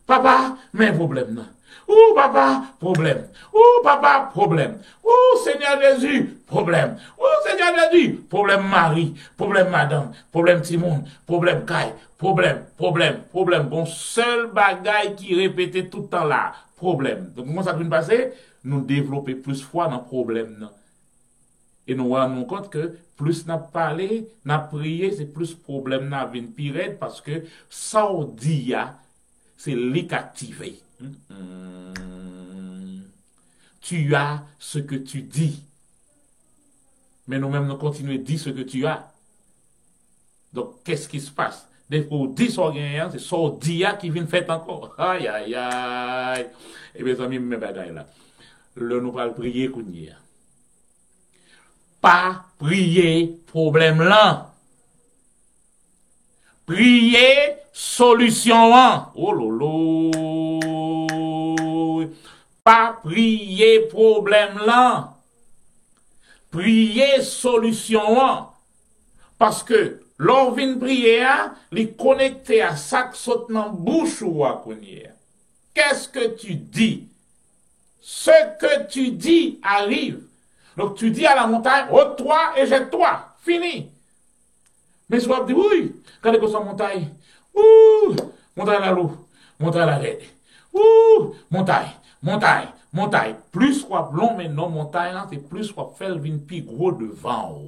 Papa, mes problèmes, non. Ouh, papa, problème. Ouh, papa, problème. Ouh, Seigneur Jésus, problème. Ouh, Seigneur Jésus, problème Marie, problème madame, problème Timon, problème Kai, problème. Bon, seul bagaille qui répétait tout le temps là, problème. Donc, comment ça peut passer? Nous développer plus foi dans le problème, non? Et nous rendons compte que plus n'a parlé, n'a prié, c'est plus problème n'a vient pire parce que ça on dit, c'est l'activé. Tu as ce que tu dis. Mais nous-mêmes, nous continuons à dire ce que tu as. Donc, qu'est-ce qui se passe? Dès qu'on dit son gagnant, c'est son dia qui vient faire encore. Aïe, aïe, aïe. Et mes amis, mes bagailles là. Le nous va prier qu'on y a. Pas prier problème là. Prier solution là. Oh lolo. Pas prier problème là. Prier solution là. Parce que l'on vient prier, les connecter à ça qui saute dans la bouche ou à connaître. Qu'est-ce que tu dis? Ce que tu dis arrive. Donc tu dis à la montagne, ôte-toi et jette-toi. Fini. Mais soit dit, oui, quand il y a une montagne, ouh, montagne la loup, montagne la raide, ouh, montagne. Plus soit long, mais non montagne, c'est plus soit fait le vin plus gros devant.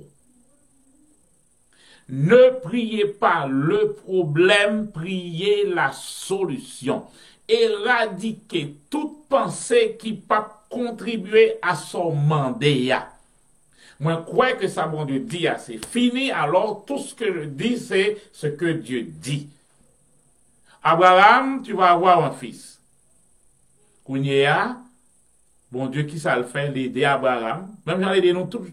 Ne priez pas le problème, priez la solution. Éradiquez toute pensée qui peut contribuer à son mandat. Moi, je crois que ça, bon Dieu dit, c'est fini, alors tout ce que je dis, c'est ce que Dieu dit. Abraham, tu vas avoir un fils. Kounia, bon Dieu, qui ça le fait, l'aider Abraham. Même j'en ai dit nous tous.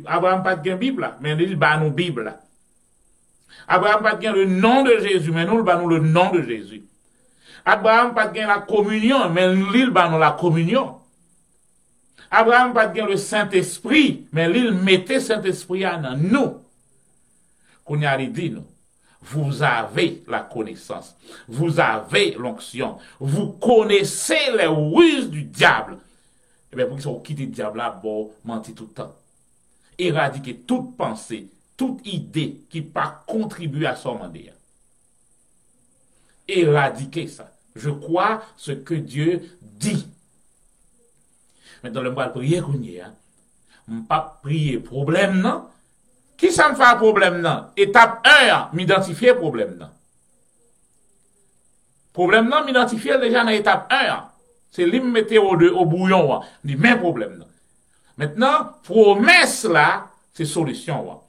Abraham pas de Bible, mais il bat nous Bible. Abraham pas de le nom de Jésus, mais nous, nous le nom de Jésus. Abraham pas de la communion, mais il bat nous la communion. Abraham pas de le Saint-Esprit, mais il mettait Saint-Esprit dans nous. Qu'on y a dit nous. Vous avez la connaissance. Vous avez l'onction. Vous connaissez les ruses du diable. Et bien, pour qu'ils soient quittés le diable là, bon, mentir tout le temps. Éradiquer toute pensée, toute idée qui peut contribuer à son mandat. Éradiquer ça. Je crois ce que Dieu dit. Maintenant, le mal prier qu'on y a. Pas prier problème, non? Qui ça me fait un problème, non? Étape 1, m'identifier problème, non? Problème, non, m'identifier déjà dans étape 1. C'est lui me mettre au bouillon, dit même problème, non? Maintenant, promesse là, c'est solution.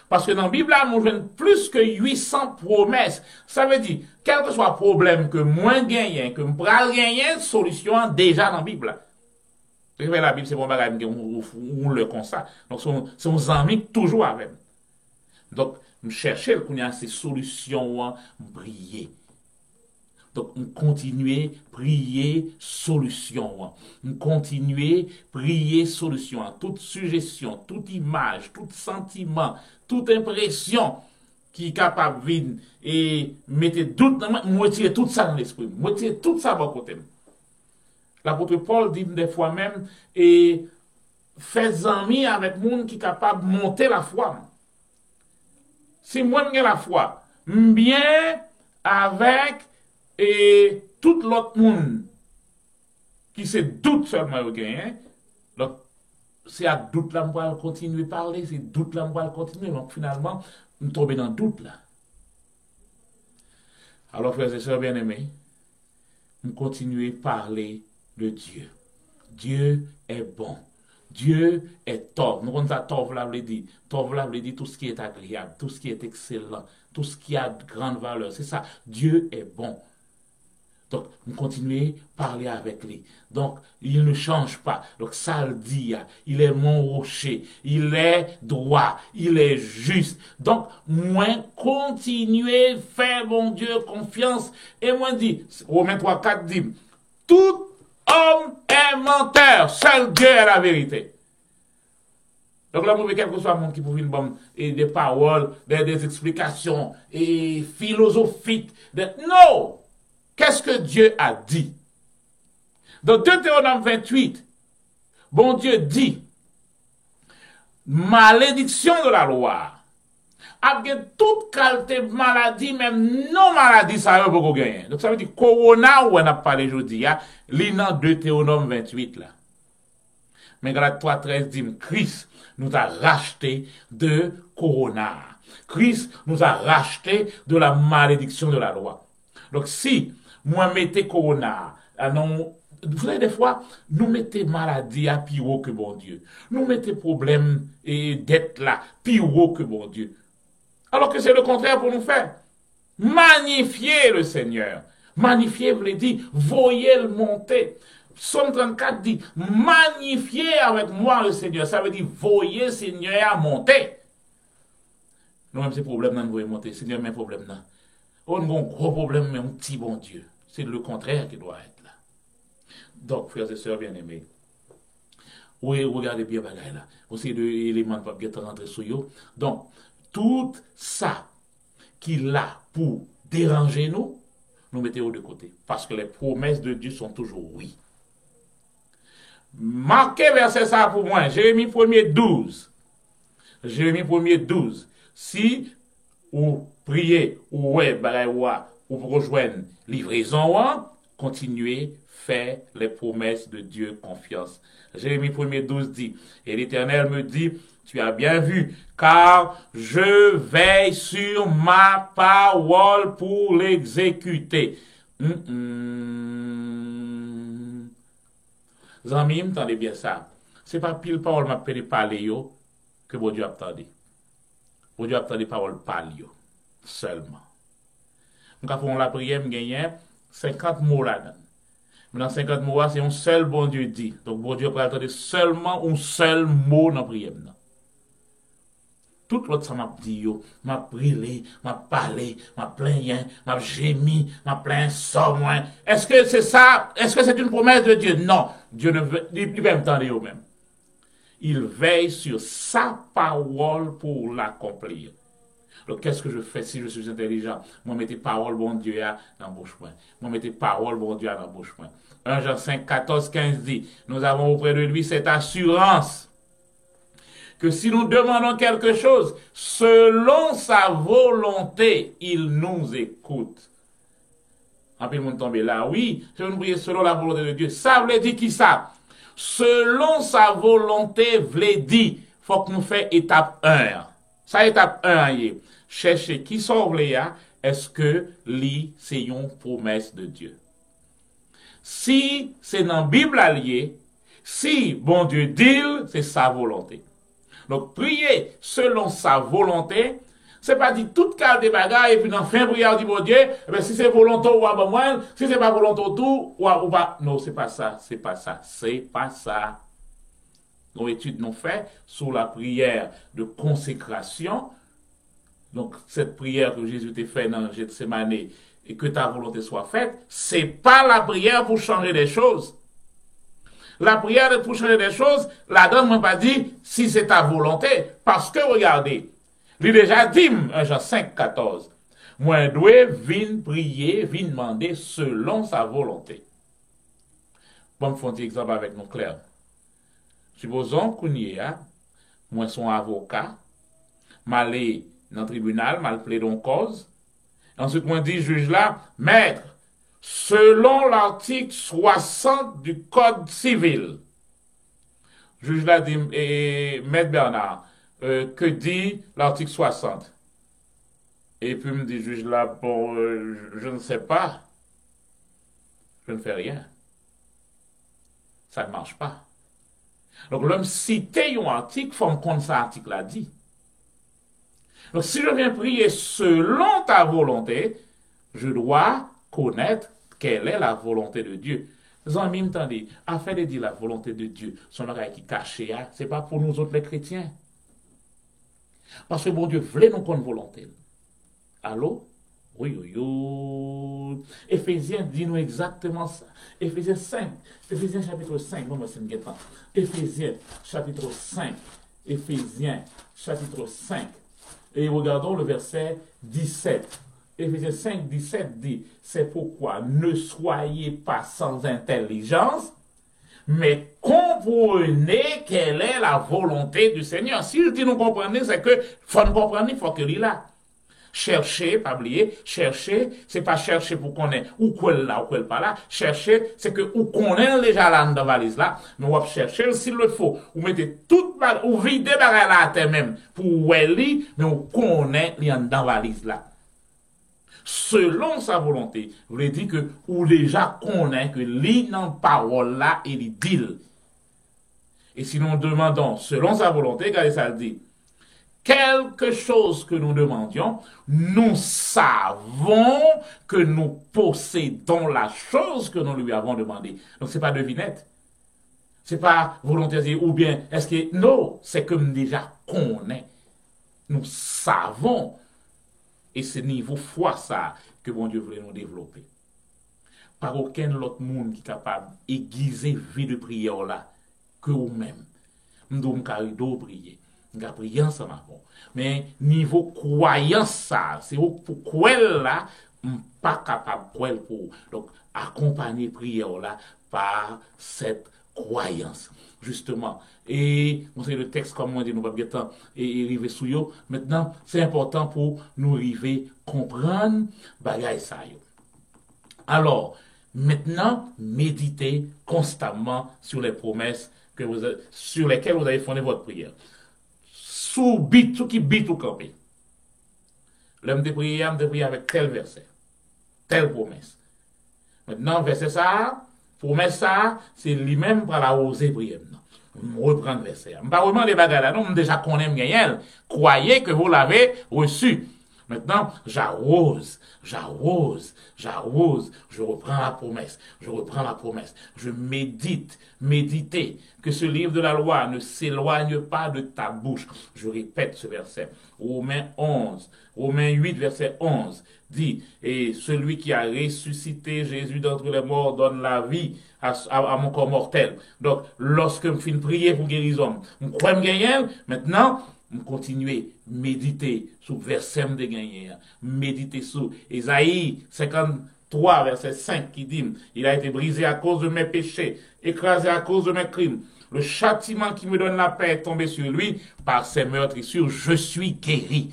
Parce que dans la Bible, là, nous avons plus que 800 promesses. Ça veut dire, quel que soit le problème que moins gagnant, que me pral gagner, solution déjà dans la Bible. La Bible, c'est bon bagage, on le comme ça. Donc, son amis toujours avec. Donc, nous cherchons qu'on a ces solutions, briller. Donc, on continue prier solution. On continue prier solution. Toute suggestion, toute image, tout sentiment, toute impression qui est capable de venir et mettre doute dans moi, tirer tout ça dans l'esprit. Moi, tirer tout ça de côté. L'apôtre Paul dit des fois même, et faites amis avec monde qui est capable de monter la foi. Si moi j'ai la foi, bien avec et tout l'autre monde qui se doute seulement au gain, donc c'est à doute là on va continuer à parler, c'est doute là on va continuer, donc finalement nous tombons dans le doute là. Alors frères et sœurs bien-aimés, nous continuons à parler de Dieu. Dieu est bon. Dieu est tov. Nous avons ça tov là veut dire. Tov là veut dire tout ce qui est agréable, tout ce qui est excellent, tout ce qui a de grande valeur. C'est ça. Dieu est bon. Donc, nous continuons à parler avec lui. Donc, il ne change pas. Donc, ça le dit, il est mon rocher, il est droit, il est juste. Donc, moi, continuez à faire, mon Dieu, confiance. Et moi, dit, Romains 3:4 dit, tout homme est menteur, seul Dieu est la vérité. Donc là, vous voyez, quel que soit le monde qui pouvait une bonne, et des paroles, des explications, et philosophiques. Non! Qu'est-ce que Dieu a dit? Dans Deutéronome 28, bon Dieu dit, malédiction de la loi, avec toute qualité de maladie, même non maladie, ça va beaucoup gagner. Donc ça veut dire, corona, où on a parlé aujourd'hui, l'île Deutéronome 28 là. Mais Galates 3:13 dit, Christ nous a racheté de corona. Christ nous a racheté de la malédiction de la loi. Donc si moi mettez corona, vous savez des fois, nous mettez maladie à pire que bon Dieu. Nous mettez problème et dette là, pire que bon Dieu. Alors que c'est le contraire pour nous faire. Magnifier le Seigneur. Magnifier veut dire, voyez le monter. Psaume 34 dit, magnifier avec moi le Seigneur. Ça veut dire, voyez le Seigneur à monter. Nous même ces problèmes, nous voyons monter. Seigneur, mais problème là. On a un gros problème, mais un petit bon Dieu. C'est le contraire qui doit être là. Donc, frères et sœurs bien-aimés, oui, regardez bien bagaille là. Aussi deux éléments de papier rentrer sur eux. Donc, tout ça qu'il a pour déranger nous, nous mettons de côté. Parce que les promesses de Dieu sont toujours oui. Marquez verset ça pour moi. Jérémie 1er 12. Jérémie 1er 12. Si vous priez, ou ouais, ou pour rejoindre livraison, continuez, faire les promesses de Dieu confiance. Jérémie 1er 12 dit, et l'Éternel me dit, tu as bien vu, car je veille sur ma parole pour l'exécuter. Zami, m'entendez bien ça. C'est pas pile parole m'a parler yo que bon Dieu a entendu. Bon Dieu a entendu parole parler yo seulement. Nous avons la prière, nous gagnons 50 mots là-dedans. Mais dans 50 mots, c'est un seul bon Dieu dit. Donc bon Dieu peut attendre seulement un seul mot dans la prière. Tout l'autre, ça m'a dit, m'a brûlé, m'a parlé, m'a plaigné, m'a gémi, m'a plaint, sans moins. Est-ce que c'est ça? Est-ce que c'est une promesse de Dieu? Non. Dieu ne veut, il va m'entendre même. Il veille sur sa parole pour l'accomplir. Donc, qu'est-ce que je fais si je suis intelligent? Moi, mettez parole, bon Dieu, dans la bouche. Moi, mettez parole, bon Dieu, dans la bouche. 1 Jean 5, 14, 15 dit, nous avons auprès de lui cette assurance que si nous demandons quelque chose, selon sa volonté, il nous écoute. En plus, nous tombons là, oui, je nous prie selon la volonté de Dieu. Ça veut dire qui ça? Selon sa volonté, veut dire, faut que nous fassions étape 1. Ça, étape 1, chercher qui sauve les est-ce que c'est une promesse de Dieu? Si c'est dans la Bible alliée, si bon Dieu dit, c'est sa volonté. Donc, prier selon sa volonté, C'est pas dit toute carte des bagages et puis dans fin prière du bon Dieu, eh bien, si c'est volontaire ou pas moins, si c'est pas volontaire tout, ou pas. Non, c'est pas ça, c'est pas ça, c'est pas ça. Nos études nous fait sur la prière de consécration. Donc, cette prière que Jésus t'a fait dans Gethsemane et que ta volonté soit faite, c'est pas la prière pour changer des choses. La prière pour changer des choses, la donne m'a pas dit si c'est ta volonté. Parce que, regardez, il déjà dit, 1 Jean 5, 14, moi, dois vin prier, vin demander selon sa volonté. Bon, me font un exemple avec nous clair. Supposons qu'on y a, moi, son avocat, m'aller dans le tribunal, mal plaidé en cause. Ensuite, moi, dit, juge là, maître, selon l'article 60 du Code civil, juge là dit, maître Bernard, que dit l'article 60? Et puis me dit, juge là, bon, je ne sais pas, je ne fais rien. Ça ne marche pas. Donc, l'homme cité un article, il faut me compte ça article a dit. Donc, si je viens prier selon ta volonté, je dois connaître quelle est la volonté de Dieu. Les amis m'entendez, afin de dire la volonté de Dieu, son oreille qui cache, ce n'est pas pour nous autres les chrétiens. Parce que bon Dieu voulait nous connaître volonté. Allô? Oui, oui, oui. Éphésiens dit nous exactement ça. Éphésiens 5. Éphésiens chapitre 5. Bon, moi, c'est une guette. Éphésiens chapitre 5. Éphésiens chapitre 5. Et regardons le verset 17. Éphésiens 5, 17 dit, c'est pourquoi ne soyez pas sans intelligence, mais comprenez quelle est la volonté du Seigneur. Si je dis nous comprenez, c'est que faut nous comprendre, il faut que l'il là. Chercher, pas oublier, chercher, c'est pas chercher pour qu'on ait ou quel là ou quel pas là. Chercher, c'est que ou qu'on ait déjà là dans la valise là, mais on va chercher s'il le faut. Ou mettez toute ou vider barre là à terre même pour oueli, mais on connaît li dans la valise là. Selon sa volonté, vous voulez dire que ou déjà connaît que li dans parole là et li dit. Et si nous demandons selon sa volonté, regardez ça le dit. Quelque chose que nous demandions, nous savons que nous possédons la chose que nous lui avons demandé. Donc, c'est pas devinette. C'est pas volonté ou bien, est-ce que, non, c'est comme déjà qu'on est. Nous savons. Et c'est niveau foi ça que bon Dieu voulait nous développer. Par aucun autre monde qui est capable d'aiguiser vie de prière là que vous-même. Nous devons prier. Nous prier ensemble. Mais niveau croyance ça, c'est pour quoi là, pas capable de pour. Donc, accompagner prière là par cette croyance. Justement. Et, on sait le texte, comme on dit, nous va bien temps et arriver sous yo. Maintenant, c'est important pour nous arriver comprendre bagay ça yo. Alors, maintenant, méditez constamment sur les promesses sur lesquelles vous avez fondé votre prière. Sous bit, sous qui bit ou campé. L'homme de prière avec tel verset, telle promesse. Maintenant, verset ça, promesse ça, c'est lui-même pour la oser prière. Reprendre le verset. Je ne vais pas demander des bagages là, non, déjà qu'on aime gagner. Croyez que vous l'avez reçu. Maintenant, j'arrose, je reprends la promesse, je méditez, que ce livre de la loi ne s'éloigne pas de ta bouche. Je répète ce verset. Romains 8, verset 11, dit, et celui qui a ressuscité Jésus d'entre les morts donne la vie à mon corps mortel. Donc, lorsque je finis de prier pour guérison, je crois que je gagne, maintenant, on continue, méditer sur verset de gagner, méditer sur Ésaïe 53, verset 5 qui dit, il a été brisé à cause de mes péchés, écrasé à cause de mes crimes. Le châtiment qui me donne la paix est tombé sur lui, par ses meurtrissures, je suis guéri.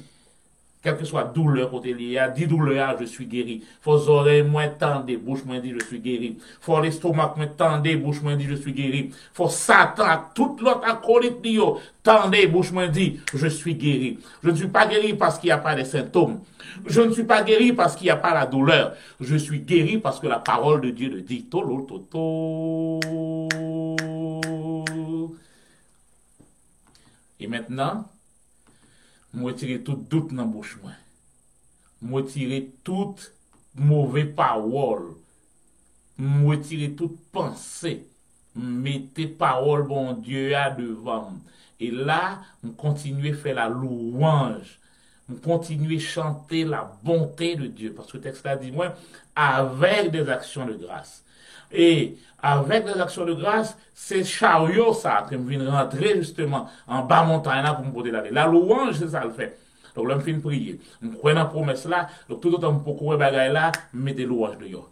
Quelle que soit douleur côté lié, à 10 douleurs, je suis guéri. Faut oreilles moins tendez, bouche moins dit, je suis guéri. Faut l'estomac moins tendez, bouche moins dit, je suis guéri. Faut Satan, toute l'autre acolyte dio, tendez, bouche moins dit, je suis guéri. Je ne suis pas guéri parce qu'il n'y a pas de symptômes. Je ne suis pas guéri parce qu'il n'y a pas la douleur. Je suis guéri parce que la parole de Dieu le dit. Tolo, toto. Et maintenant, me retirer tout doute dans bouche moi. Me retirer toute mauvaise parole. Me retirer toute pensée. Mettez parole bon Dieu à devant. Et là, on continue à faire la louange. On continue à chanter la bonté de Dieu. Parce que le texte là dit, moi, avec des actions de grâce. Et avec des actions de grâce, c'est chariot ça, qui me vient rentrer justement en bas montagne là pour me porter d'aller. La louange, c'est ça le fait. Donc là, je finis prier. Je crois dans la promesse là. Donc tout autant pour courir bagaille là, mettez louange de yo.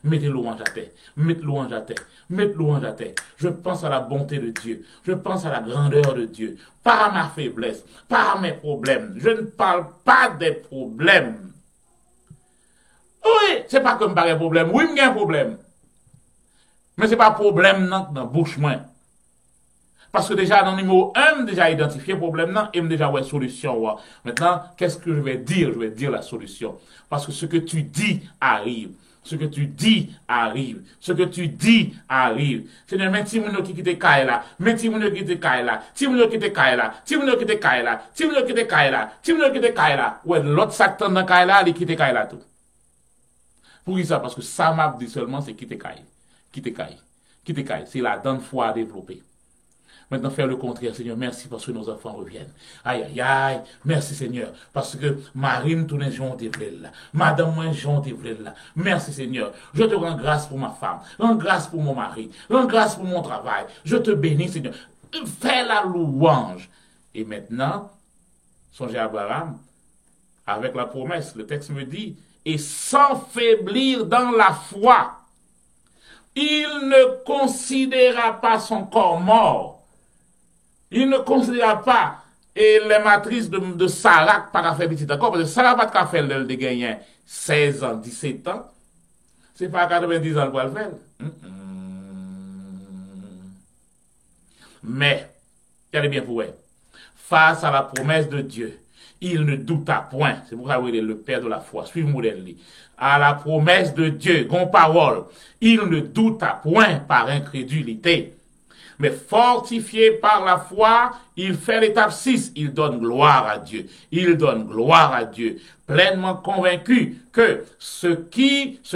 Mettez louange à terre. Mettez louange à terre. Mettez louange à terre. Je pense à la bonté de Dieu. Je pense à la grandeur de Dieu. Pas à ma faiblesse. Pas à mes problèmes. Je ne parle pas des problèmes. Oui, c'est pas comme par un problème. Oui, il y a un problème. Mais c'est pas problème dans la bouche moi. Parce que déjà, dans le numéro 1, déjà identifié le problème, et déjà ouais solution. Ouais. Maintenant, qu'est-ce que je vais dire? Je vais dire la solution. Parce que ce que tu dis arrive. Ce que tu dis arrive. Ce que tu dis arrive. Seigneur, mais si vous qui quitte Kaila, mais si vous qui quitte Kaila, si vous qui quitte Kaila, si vous qui quitte Kaila, si vous qui quitte Kaila, si vous qui quitte Kaila, ouais, l'autre Satan dans Kaila, il quitte Kaila tout. Pour ça, parce que ça m'a dit seulement, c'est quitter Kaila. Quitter Kaila. Quitter Kaila. C'est la donne foi à développer. Maintenant, faire le contraire, Seigneur. Merci parce que nos enfants reviennent. Aïe, aïe, aïe. Merci, Seigneur. Parce que Marine, tous les gens ont là. Madame, moi, gens ont là. Merci, Seigneur. Je te rends grâce pour ma femme. Rends grâce pour mon mari. Rends grâce pour mon travail. Je te bénis, Seigneur. Fais la louange. Et maintenant, songez à Abraham, avec la promesse, le texte me dit, et sans faiblir dans la foi, il ne considéra pas son corps mort. Il ne considéra pas et les matrices de Sarah par faire petit encore, parce que Sarah pas de faire de gagner 16 ans, 17 ans. C'est pas 90 ans pour le faire. Mais, regardez bien pour elle. Face à la promesse de Dieu, il ne douta point. C'est pourquoi il est le père de la foi. Suivez-moi l'ennemi. À la promesse de Dieu, con parole, il ne douta point par incrédulité. Mais fortifié par la foi, il fait l'étape 6. Il donne gloire à Dieu. Il donne gloire à Dieu. Pleinement convaincu que ce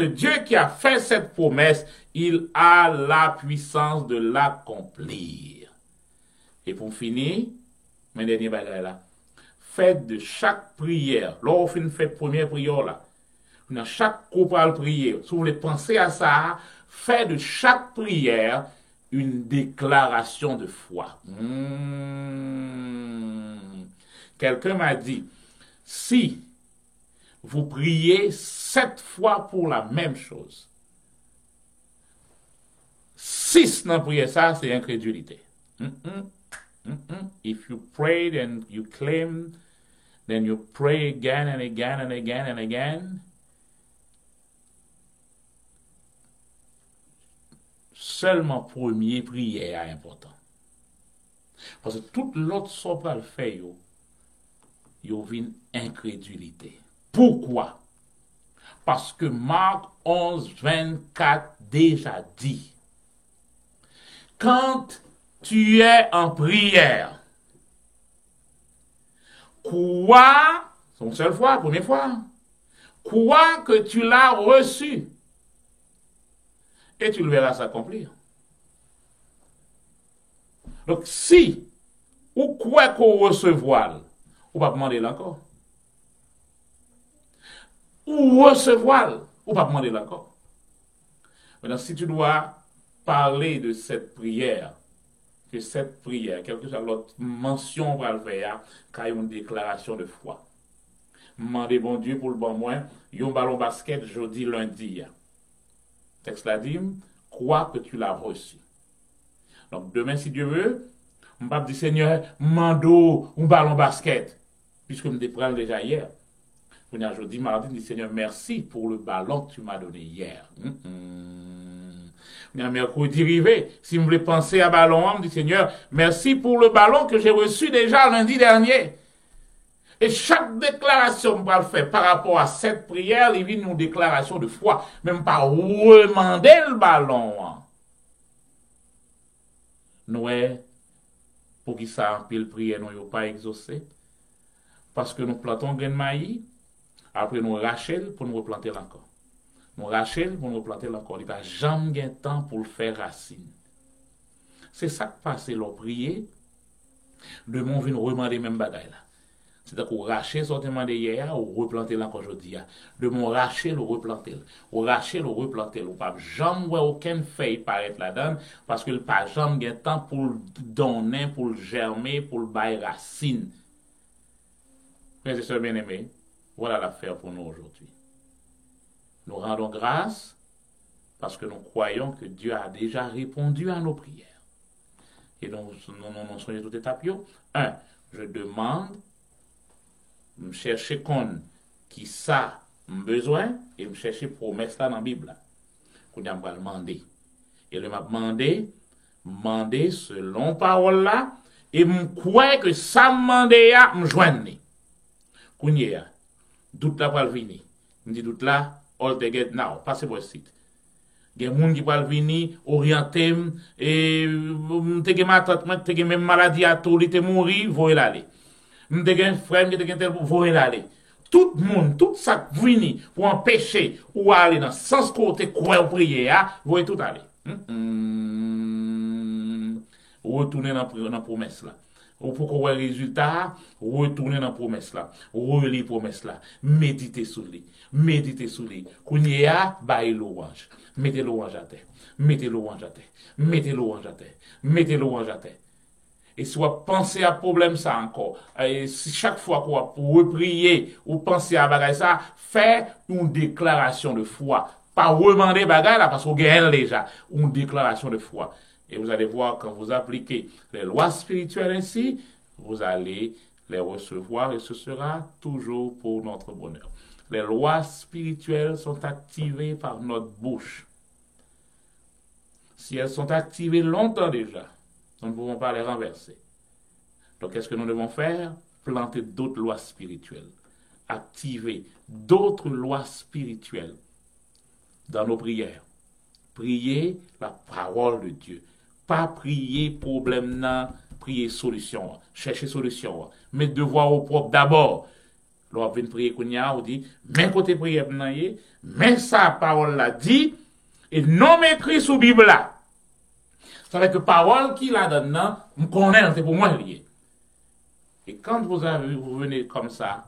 Dieu qui a fait cette promesse, il a la puissance de l'accomplir. Et pour finir, mes derniers bagages là. Faites de chaque prière, lorsqu'on fait première prière là, dans chaque groupe à prier, si vous voulez penser à ça, faites de chaque prière une déclaration de foi. Quelqu'un m'a dit, si vous priez 7 fois pour la même chose, 6 dans la prière, ça c'est incrédulité. If you prayed and you claim, then you pray again and again and again and again. Seulement premier prière est important. Parce que toute l'autre sopra le fait, yo vient incrédulité. Pourquoi? Parce que Marc 11, 24 déjà dit, quand tu es en prière, crois, c'est une seule fois, première fois, crois que tu l'as reçu et tu le verras s'accomplir. Donc, si ou crois qu'on recevoir, on va demander encore. Ou recevoir, on va demander encore. Maintenant, si tu dois parler de cette prière, que cette prière, quelque chose l'autre mention va le faire, car il y a une déclaration de foi. Demandez bon Dieu pour le bon moins, il y a un ballon basket jeudi, lundi. Texte la dit, crois que tu l'as reçu. Donc demain, si Dieu veut, on va dire Seigneur, mando un ballon basket, puisque je me déprends déjà hier. Jeudi, mardi, dit Seigneur, merci pour le ballon que tu m'as donné hier. Mercredi arrivé, si vous voulez penser à ballon, on dit Seigneur, merci pour le ballon que j'ai reçu déjà lundi dernier. Et chaque déclaration qu'on va le faire par rapport à cette prière, il vient une déclaration de foi, même pas demander le ballon. Nous, Pour qui ça, en pile prière, nous pas exaucé. Parce que nous plantons grain de maïs, après nous rachel pour nous replanter encore. Nous rachel pour nous replanter encore. Il n'y a pas jamais de temps pour le faire racine. C'est ça qui passe, l'on prier, de mon vin remandé même bagaille là. C'est-à-dire qu'on rachète sortement de hier, ou replanter encore aujourd'hui. De mon racher, le replanter. Ou racher, le replanter. Ou pas jamais aucune feuille paraître là-dedans, parce que le pas jamais de temps pour le donner, pour le germer, pour le bailler racine. Frères et sœurs bien-aimés, voilà l'affaire pour nous aujourd'hui. Nous rendons grâce parce que nous croyons que Dieu a déjà répondu à nos prières. Et donc, nous sommes toutes étapes. Un, je demande, me chercher qu'on qui ça besoin et me chercher promesse là dans la Bible. Qu'on a pas demander. Et le m'a demander selon parole là et me croire que ça demander à me joindre. Qu'on y a doute là pour venir. Me dit doute là all the get now, passez pour le site. Il y a des gens qui peuvent venir orienter et te gen même maladie à tout, il te mourir, voyez l'aller. Te gen frère qui te gen tel voyez l'aller. Tout le monde, tout ça vient pour empêcher ou aller dans sens côté croire prière, voyez tout aller. Retourner dans la promesse là. Ou pour qu'on ait le résultat, retourner dans la promesse là. Relire la promesse là. Méditer sur lui. Méditer sur lui. Qu'on y a, baille l'orange. Mettez l'orange à terre. Mettez l'orange à terre. Mettez l'orange à terre. Mettez l'orange à terre. Et soit penser à problème ça encore. Et si chaque fois qu'on pour prier ou penser à bagay ça, faire une déclaration de foi. Pas demander bagay là parce qu'on gagne déjà. Une déclaration de foi. Et vous allez voir, quand vous appliquez les lois spirituelles ainsi, vous allez les recevoir et ce sera toujours pour notre bonheur. Les lois spirituelles sont activées par notre bouche. Si elles sont activées longtemps déjà, nous ne pouvons pas les renverser. Donc, qu'est-ce que nous devons faire? Planter d'autres lois spirituelles. Activer d'autres lois spirituelles dans nos prières. Prier la parole de Dieu. Pas prier problème, non, prier solution. Chercher solution. Mais devoir au propre d'abord. Lorsqu'on vient prier, on dit, mais côté prière, mais sa parole l'a dit, et non écrit sous Bible là. Ça veut dire que parole qui la donne, me connaît, c'est pour moi lié. Et quand vous venez comme ça,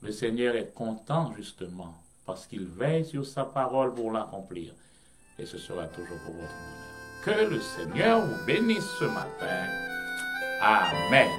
le Seigneur est content justement, parce qu'il veille sur sa parole pour l'accomplir. Et ce sera toujours pour votre bonheur. Que le Seigneur vous bénisse ce matin. Amen.